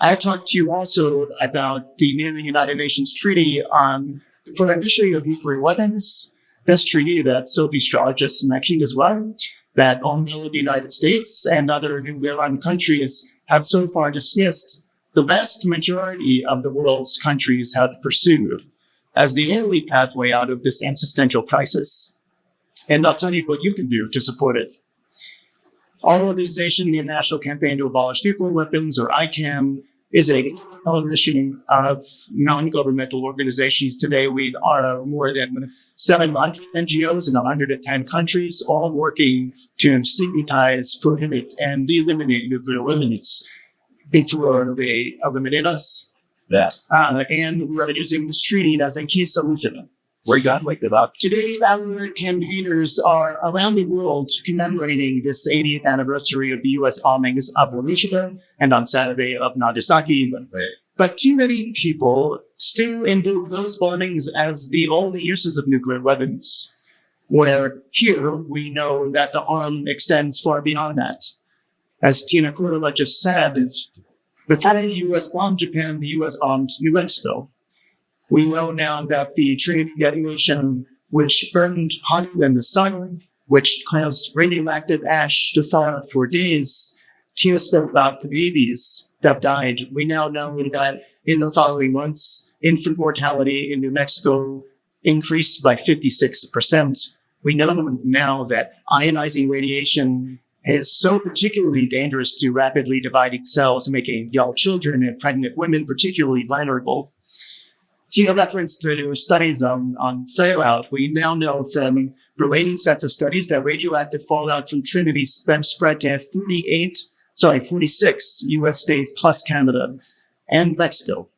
I talked to you also about the new United Nations Treaty on the Prohibition of Nuclear Weapons. This treaty that Sophie Straw just mentioned as well, that although the United States and other nuclear-armed countries have so far dismissed, the vast majority of the world's countries have pursued as the only pathway out of this existential crisis. And I'll tell you what you can do to support it. Our organization, the International Campaign to Abolish Nuclear Weapons, or ICANN, is a coalition of non-governmental organizations. Today, we are more than 700 NGOs in 110 countries, all working to stigmatize, prohibit, and eliminate nuclear weapons before they eliminate us. Yeah. And we're using this treaty as a key solution. We got like about Today, our campaigners are around the world commemorating this 80th anniversary of the U.S. bombings of Hiroshima and on Saturday of Nagasaki. But too many people still invoke those bombings as the only uses of nuclear weapons, where here we know that the harm extends far beyond that. As Tina Cordova just said, before the U.S. bombed Japan, the U.S. bombed New Mexico. We know now that the Trinity detonation, which burned hotter than the sun, which caused radioactive ash to thaw out for days, Tina spoke about the babies that died. We now know that in the following months, infant mortality in New Mexico increased by 56%. We know now that ionizing radiation is so particularly dangerous to rapidly dividing cells, making young children and pregnant women particularly vulnerable. Tina referenced the studies on fallout. We now know from relating sets of studies that radioactive fallout from Trinity spread to 46 U.S. states plus Canada and Mexico.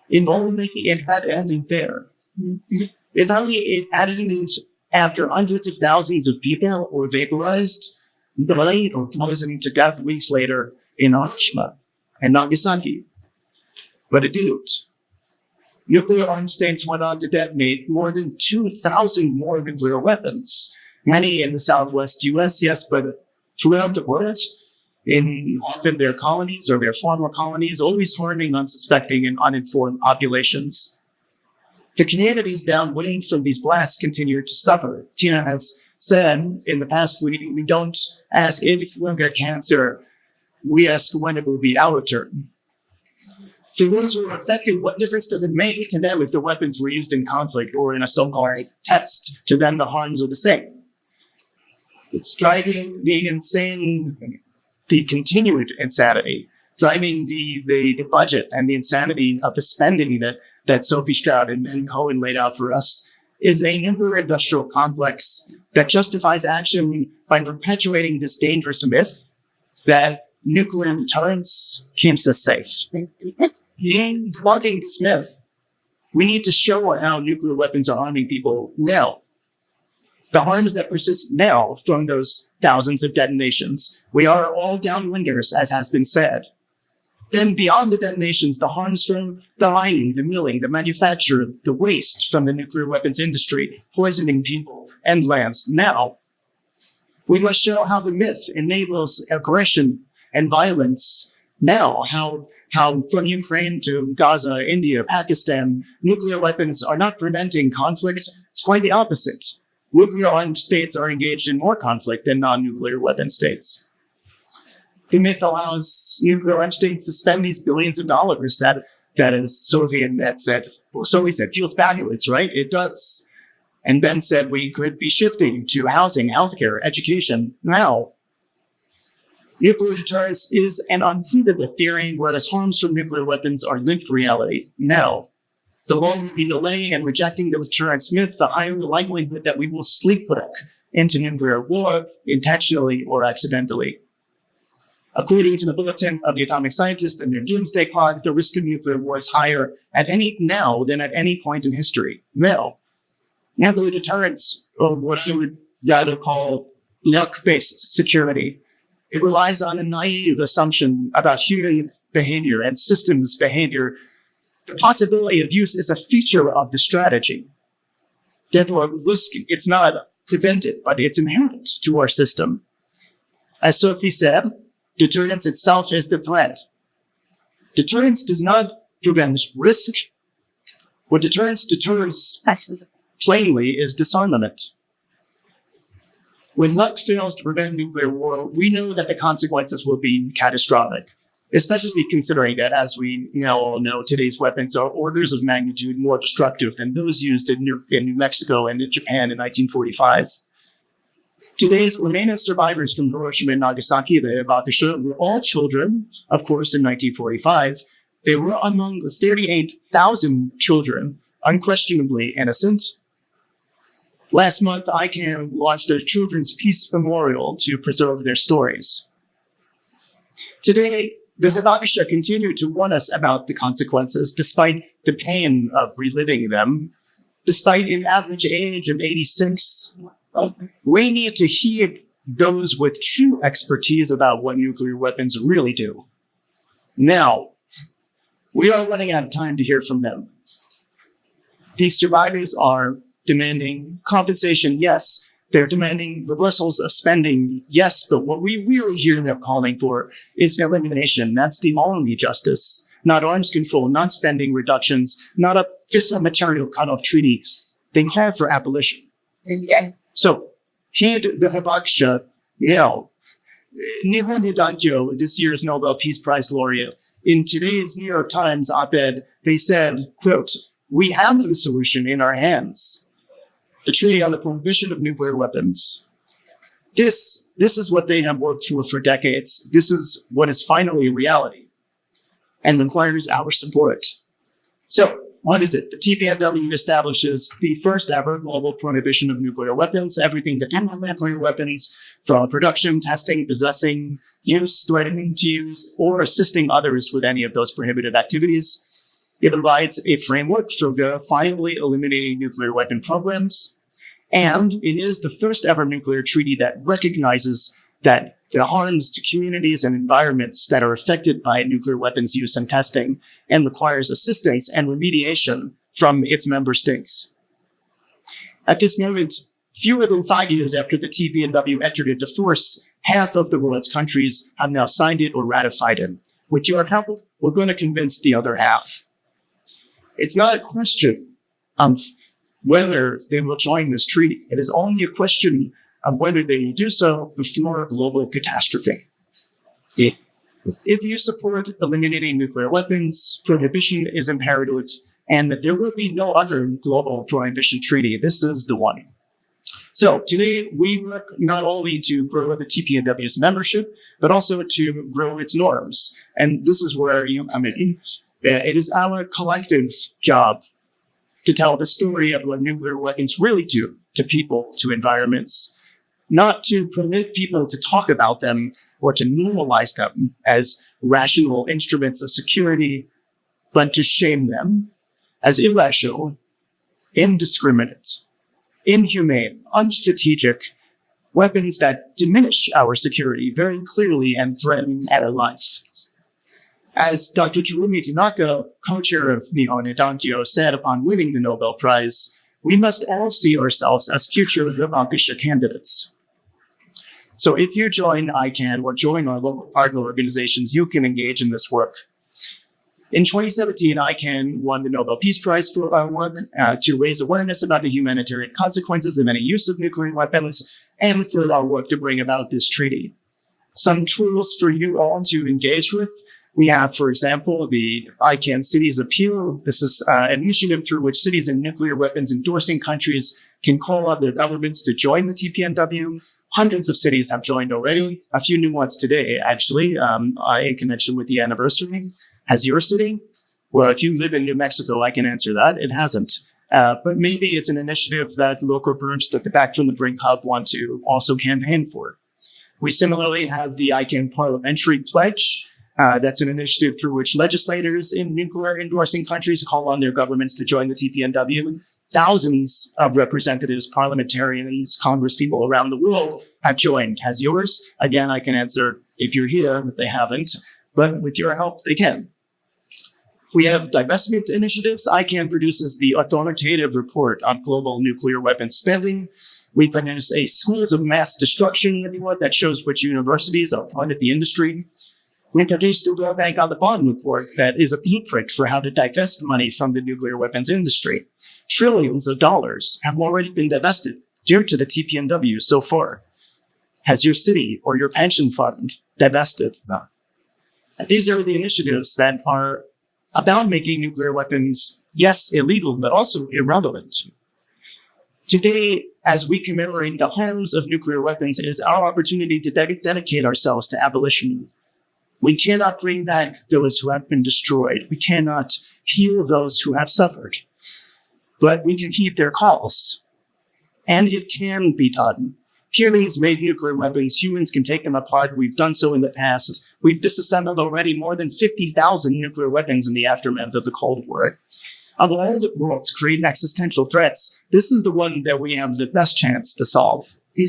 It had ended there. It ended after hundreds of thousands of people were vaporized, died, or poisoned to death weeks later in Hiroshima and Nagasaki. But it didn't. Nuclear armed states went on to detonate more than 2,000 more nuclear weapons, many in the southwest U.S., yes, but throughout the world, in often their colonies or their former colonies, always harming unsuspecting and uninformed populations. The communities downwind from these blasts continue to suffer. Tina has said in the past, we don't ask if we'll get cancer, we ask when it will be our turn. For those who are affected, what difference does it make to them if the weapons were used in conflict or in a so-called test? To them, the harms are the same. It's driving the insane, the continued insanity, driving the budget and the insanity of the spending that Sophie Stroud and Ben Cohen laid out for us is a nuclear industrial complex that justifies action by perpetuating this dangerous myth that nuclear deterrence keeps us safe. In blocking this myth, we need to show how nuclear weapons are harming people now. The harms that persist now from those thousands of detonations. We are all downwinders, as has been said. Then beyond the detonations, the harms from the mining, the milling, the manufacture, the waste from the nuclear weapons industry, poisoning people and lands. Now, we must show how the myth enables aggression and violence. Now, how from Ukraine to Gaza, India, Pakistan, nuclear weapons are not preventing conflict. It's quite the opposite. Nuclear-armed states are engaged in more conflict than non-nuclear weapon states. The myth allows nuclear-armed states to spend these billions of dollars that is Soviets said feels fabulous, right? It does. And Ben said we could be shifting to housing, healthcare, education now. Nuclear deterrence is an unprovable theory, whereas harms from nuclear weapons are lived reality now. The longer we delay and rejecting the deterrence myth, the higher the likelihood that we will sleepwalk into nuclear war, intentionally or accidentally. According to the Bulletin of the Atomic Scientists and their doomsday clock, the risk of nuclear war is higher now than at any point in history. Now, nuclear deterrence, or what I would rather call luck-based security, it relies on a naive assumption about human behavior and systems behavior. The possibility of use is a feature of the strategy. Therefore, risk, it's not prevented, but it's inherent to our system. As Sophie said, deterrence itself is the threat. Deterrence does not prevent risk. What deterrence deters plainly is disarmament. When luck fails to prevent nuclear war, we know that the consequences will be catastrophic, especially considering that, as we now all know, today's weapons are orders of magnitude more destructive than those used in New Mexico and in Japan in 1945. Today's remaining survivors from Hiroshima and Nagasaki, the Abolish, were all children, of course, in 1945. They were among the 38,000 children, unquestionably innocent. Last month, ICANN launched a Children's Peace Memorial to preserve their stories. Today, the Hiroshima continue to warn us about the consequences, despite the pain of reliving them. Despite an average age of 86, we need to heed those with true expertise about what nuclear weapons really do. Now, we are running out of time to hear from them. These survivors are demanding compensation, yes. They're demanding reversals of spending, yes. But what we really hear them calling for is elimination. That's the only justice. Not arms control, not spending reductions, not a fissile material cutoff treaty. They call for abolition. Yeah. So, heed the Hiroshima, Nihon Hidakyo, this year's Nobel Peace Prize laureate, in today's New York Times op-ed, they said, quote, "We have the solution in our hands. The Treaty on the Prohibition of Nuclear Weapons." This is what they have worked for decades. This is what is finally reality and requires our support. So, what is it? The TPNW establishes the first ever global prohibition of nuclear weapons, everything that can have nuclear weapons, from production, testing, possessing, use, threatening to use, or assisting others with any of those prohibited activities. It provides a framework for verifiably eliminating nuclear weapon programs. And it is the first ever nuclear treaty that recognizes that the harms to communities and environments that are affected by nuclear weapons use and testing, and requires assistance and remediation from its member states. At this moment, fewer than 5 years after the TPNW entered into force, half of the world's countries have now signed it or ratified it. With your help, we're going to convince the other half. It's not a question of whether they will join this treaty. It is only a question of whether they will do so before global catastrophe. Yeah. If you support eliminating nuclear weapons, prohibition is imperative, and there will be no other global prohibition treaty. This is the one. So today we work not only to grow the TPNW's membership, but also to grow its norms. And this is where you come in. It is our collective job to tell the story of what nuclear weapons really do to people, to environments, not to permit people to talk about them or to normalize them as rational instruments of security, but to shame them as irrational, indiscriminate, inhumane, unstrategic weapons that diminish our security very clearly and threaten our lives. As Dr. Jerome Tanaka, co-chair of Nihon Dankyo, said upon winning the Nobel Prize, we must all see ourselves as future Hiroshima candidates. So if you join ICANN or join our local partner organizations, you can engage in this work. In 2017, ICANN won the Nobel Peace Prize for our work to raise awareness about the humanitarian consequences of any use of nuclear weapons and for our work to bring about this treaty. Some tools for you all to engage with. We have, for example, the ICANN Cities Appeal. This is an initiative through which cities and nuclear weapons endorsing countries can call on their governments to join the TPNW. Hundreds of cities have joined already, a few new ones today, actually, in connection with the anniversary. Has your city? Well, if you live in New Mexico, I can answer that. It hasn't. But maybe it's an initiative that local groups that the Back from the Brink Hub want to also campaign for. We similarly have the ICANN Parliamentary Pledge. That's an initiative through which legislators in nuclear endorsing countries call on their governments to join the TPNW. Thousands of representatives, parliamentarians, congresspeople around the world have joined. Has yours? Again, I can answer if you're here, but they haven't. But with your help, they can. We have divestment initiatives. ICANN produces the authoritative report on global nuclear weapons spending. We produce a Schools of Mass Destruction report that shows which universities are part of the industry. We introduced the World Bank on the Bond report that is a blueprint for how to divest money from the nuclear weapons industry. Trillions of dollars have already been divested due to the TPNW so far. Has your city or your pension fund divested? No. These are the initiatives that are about making nuclear weapons, yes, illegal, but also irrelevant. Today, as we commemorate the harms of nuclear weapons, it is our opportunity to dedicate ourselves to abolition. We cannot bring back those who have been destroyed. We cannot heal those who have suffered. But we can heed their calls. And it can be done. Humans made nuclear weapons. Humans can take them apart. We've done so in the past. We've disassembled already more than 50,000 nuclear weapons in the aftermath of the Cold War. Of all the world's great existential threats, this is the one that we have the best chance to solve. The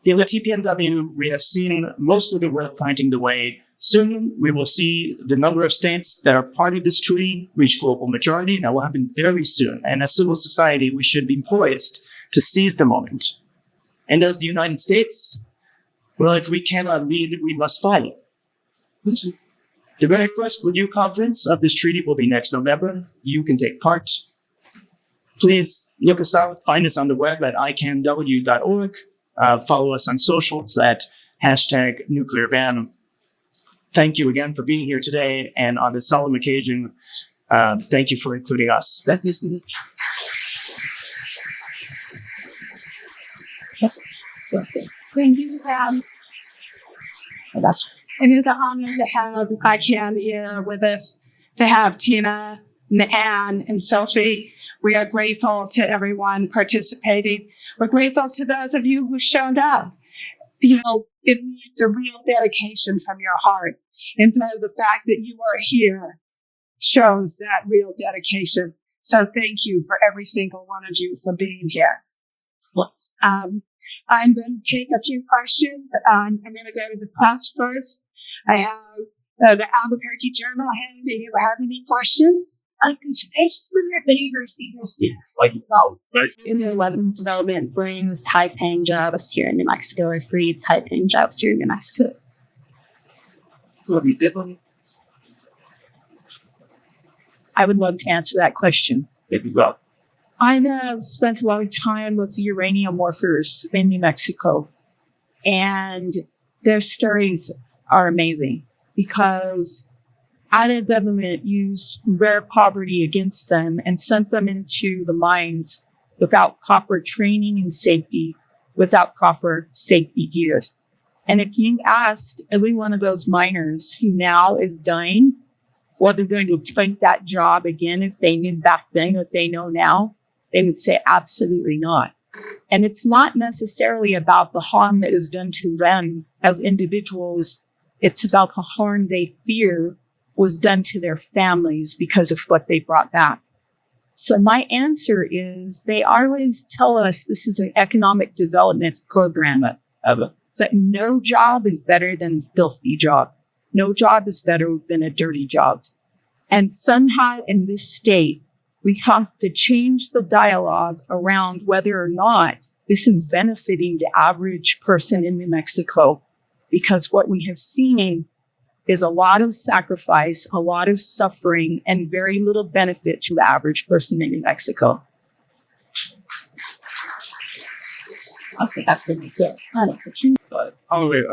TPNW, we have seen most of the work finding the way. Soon, we will see the number of states that are part of this treaty reach global majority. That will happen very soon. And as civil society, we should be poised to seize the moment. And as the United States, well, if we cannot lead, we must fight. The very first review conference of this treaty will be next November. You can take part. Please look us out. Find us on the web at icanw.org. Follow us on socials at #nuclearban. Thank you again for being here today. And on this solemn occasion, thank you for including us. Thank you, Pam. It is an honor to have ICANN here with us, to have Tina, Anne, and Sophie. We are grateful to everyone participating. We're grateful to those of you who showed up. You know, it needs a real dedication from your heart. And so the fact that you are here shows that real dedication. So thank you for every single one of you for being here. I'm going to take a few questions. I'm going to go to the press first. I have the Albuquerque Journal. Do you have any questions? In the weapons development brings high-paying jobs here in New Mexico, or creates high-paying jobs here in New Mexico. I would love to answer that question. I have spent a lot of time with the uranium workers in New Mexico, and their stories are amazing because our government used rare poverty against them and sent them into the mines without proper training and safety, without proper safety gear. And if you asked every one of those miners who now is dying, what they're going to take that job again if they knew back then, if they know now, they would say absolutely not. And it's not necessarily about the harm that is done to them as individuals. It's about the harm they fear was done to their families because of what they brought back. So my answer is they always tell us this is an economic development program that no job is better than a filthy job. No job is better than a dirty job. And somehow in this state, we have to change the dialogue around whether or not this is benefiting the average person in New Mexico, because what we have seen is a lot of sacrifice, a lot of suffering, and very little benefit to the average person in New Mexico. Okay, that's really good. Oh, wait,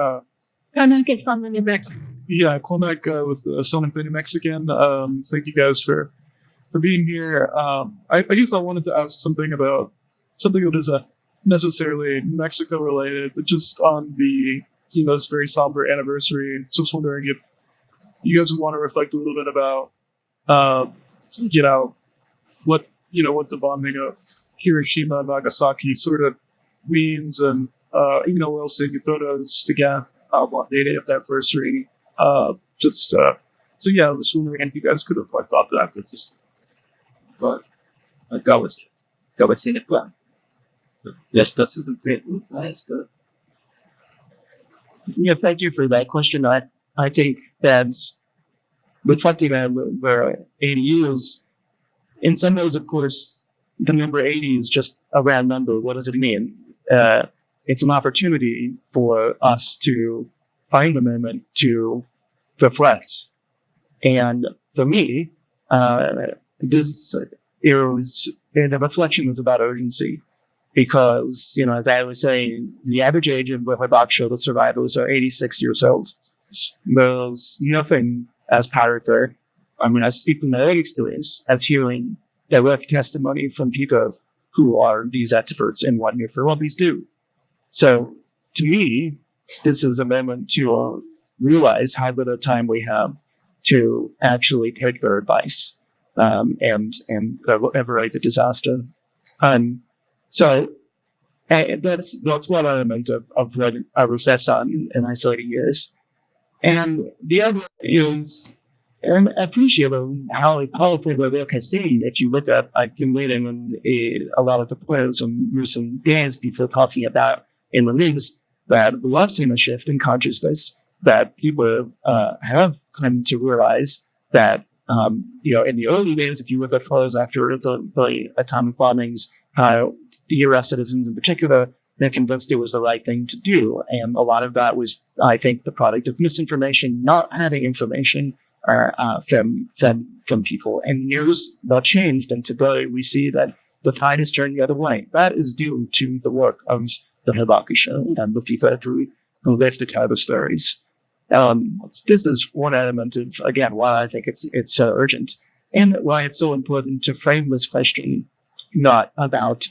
Cormac from New Mexico. yeah, Cormac with Son of New Mexican. Thank you guys for being here. I guess I wanted to ask something about something that isn't necessarily Mexico related, but just on the this very somber anniversary. So I was wondering if you guys would want to reflect a little bit about what the bombing of Hiroshima and Nagasaki sort of means, and we're all seeing photos together on the day of that anniversary. So yeah, I was wondering if you guys could have thought that. But go with it. Yes, that's a great. That's good. Yeah, thank you for that question. I think that's reflecting on where 80 is. In some ways, of course, the number 80 is just a round number. What does it mean? It's an opportunity for us to find a moment to reflect. And for me, the reflection is about urgency. Because, as I was saying, the average age of Hiroshima, the survivors are 86 years old. There's nothing as powerful, as speaking their experience, as hearing direct testimony from people who are these experts in what nuclear weapons do. So, to me, this is a moment to realize how little time we have to actually take their advice and avoid the disaster. So that's one element of what I reflect on in isolated years. And the other is appreciative how powerful the work has seen that you look at. I've been reading a lot of the posts in recent days, people talking about in the news that we have seen a shift in consciousness, that people have come to realize that, in the early days, if you look at photos after the atomic bombings, the U.S. citizens in particular, they're convinced it was the right thing to do. And a lot of that was, I think, the product of misinformation, not having information from people. And years that changed, and today we see that the tide is turning the other way. That is due to the work of the Hiroshima and the people who lived to tell the stories. This is one element of, again, why I think it's so urgent, and why it's so important to frame this question not about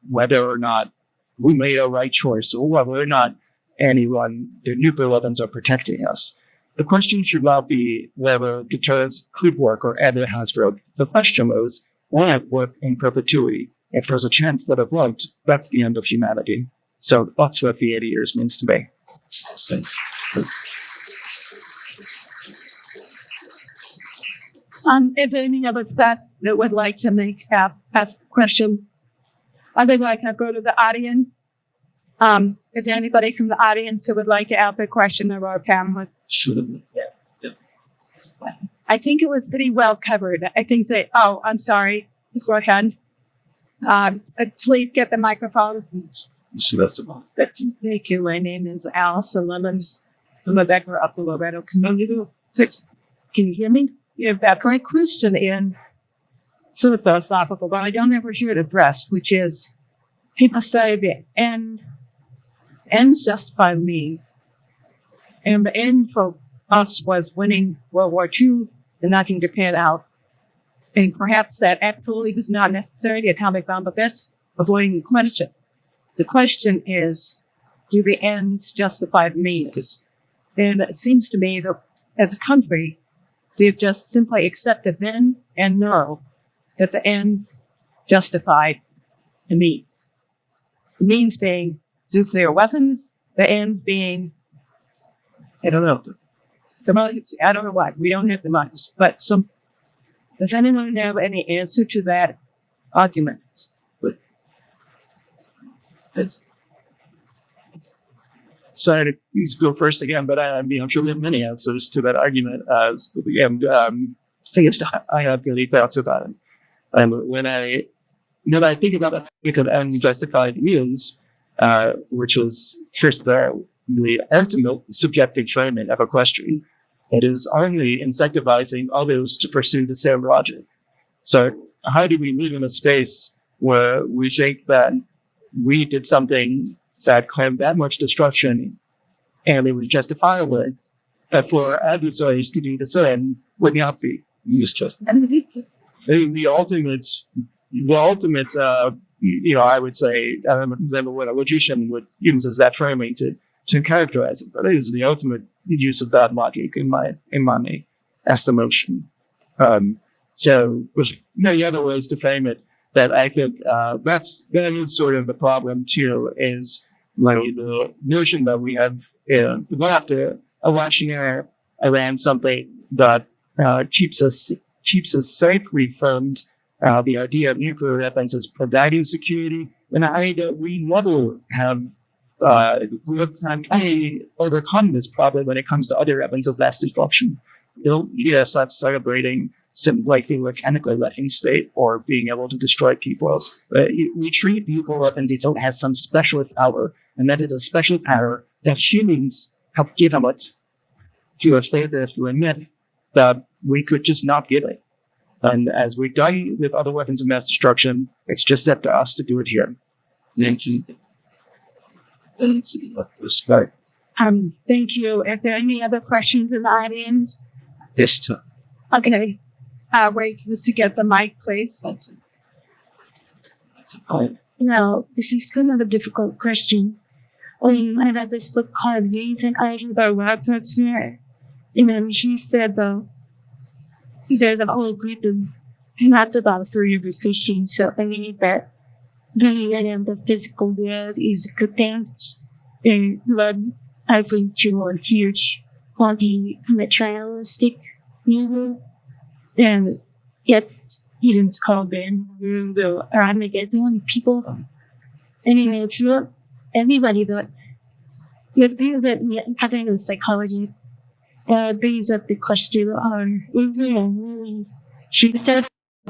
whether or not we made a right choice, or whether or not the nuclear weapons are protecting us. The question should not be whether deterrence could work or ever has worked. The question is, will it work in perpetuity? If there's a chance that it won't, that's the end of humanity. So that's what the 80 years means to me. Is there any other that would like to ask a question? Otherwise, I'll go to the audience. Is there anybody from the audience who would like to ask a question of our panelists? Yeah. I think it was pretty well covered. I think that, I'm sorry. Go ahead. Please get the microphone. Thank you. My name is Allison Lemons. I'm a veteran of the Loretto community. Can you hear me? Yeah, that great question and sort of philosophical, but I don't ever hear it addressed, which is people say the ends justify the means. And the end for us was winning World War II and knocking Japan out. And perhaps that absolutely is not necessary. The atomic bomb, but that's avoiding the question. The question is, do the ends justify the means? And it seems to me that as a country, they've just simply accepted then and know that the end justified the means. The means being nuclear weapons, the ends being, I don't know, the money. I don't know why. We don't have the money, but some Does anyone have any answer to that argument? Sorry to go first again, but I'm sure there are many answers to that argument. And I think I have really thoughts about it. When I think about the topic of unjustified means, which was first the ultimate subjective framing of a question, it is only incentivizing others to pursue the same logic. So how do we live in a space where we think that we did something that claimed that much destruction and it was justifiable, but for adversaries to do the same would not be just. The ultimate, I would say, what a logician would use as that framing to characterize it, but it is the ultimate use of that logic in my estimation. So there's many other ways to frame it that I think that is sort of the problem too, is the notion that we have developed a rationale around something that keeps us safely from the idea of nuclear weapons as providing security, and I that we never have overcome this problem when it comes to other weapons of mass destruction. Yes, I'm celebrating something like the mechanical weapon state or being able to destroy people. We treat nuclear weapons as though it has some special power, and that is a special power that humans have given it to us later to admit that we could just not give it. And as we've done with other weapons of mass destruction, it's just up to us to do it here. Thank you. Is there any other questions in the audience? This time. Okay. Wait just to get the mic, please. This is kind of a difficult question. I had this book called Reason Arguing by Weapons here. And she said, there's a whole group of not about 3 of the fishing, so I mean that the physical world is a good thing. And blood, I think, to a huge quanti-materialistic view. And yet, he didn't call them the Armageddon people. Anyway, it's not everybody that you think that having a psychologist brings up the question is there really she said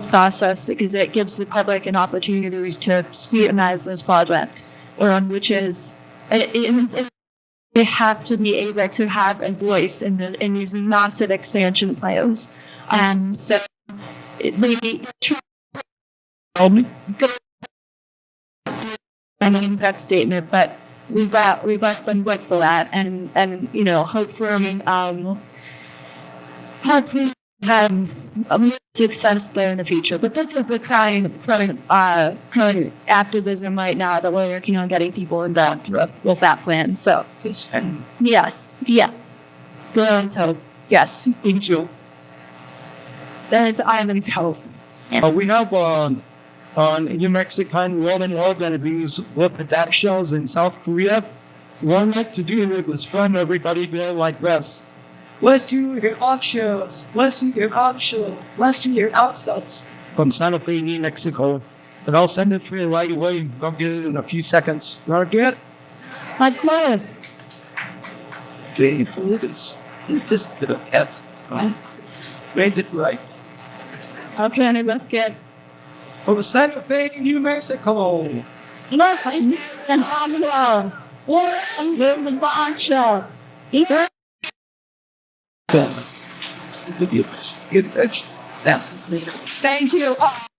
process because it gives the public an opportunity to scrutinize this project, or on which is they have to be able to have a voice in these massive expansion plans. And so they an impact statement, but we've got them good for that, and hopefully have a success there in the future. But this is the kind of activism right now that we're working on getting people involved with that plan. So yes. So yes, thank you. That's Island's hope. We have on New Mexican Roman organizations with productions in South Korea. One like to do it was fun everybody there like this. Let's do your auctions. Let's do your auction. Let's do your outfits. From Santa Fe, New Mexico. And I'll send it for you right away. I'll get it in a few seconds. You want to get it? My clothes. Just did a hat. Made it right. How can I look at? From Santa Fe, New Mexico. Look, I'm an auction. Look, I'm doing the auction. Thank you.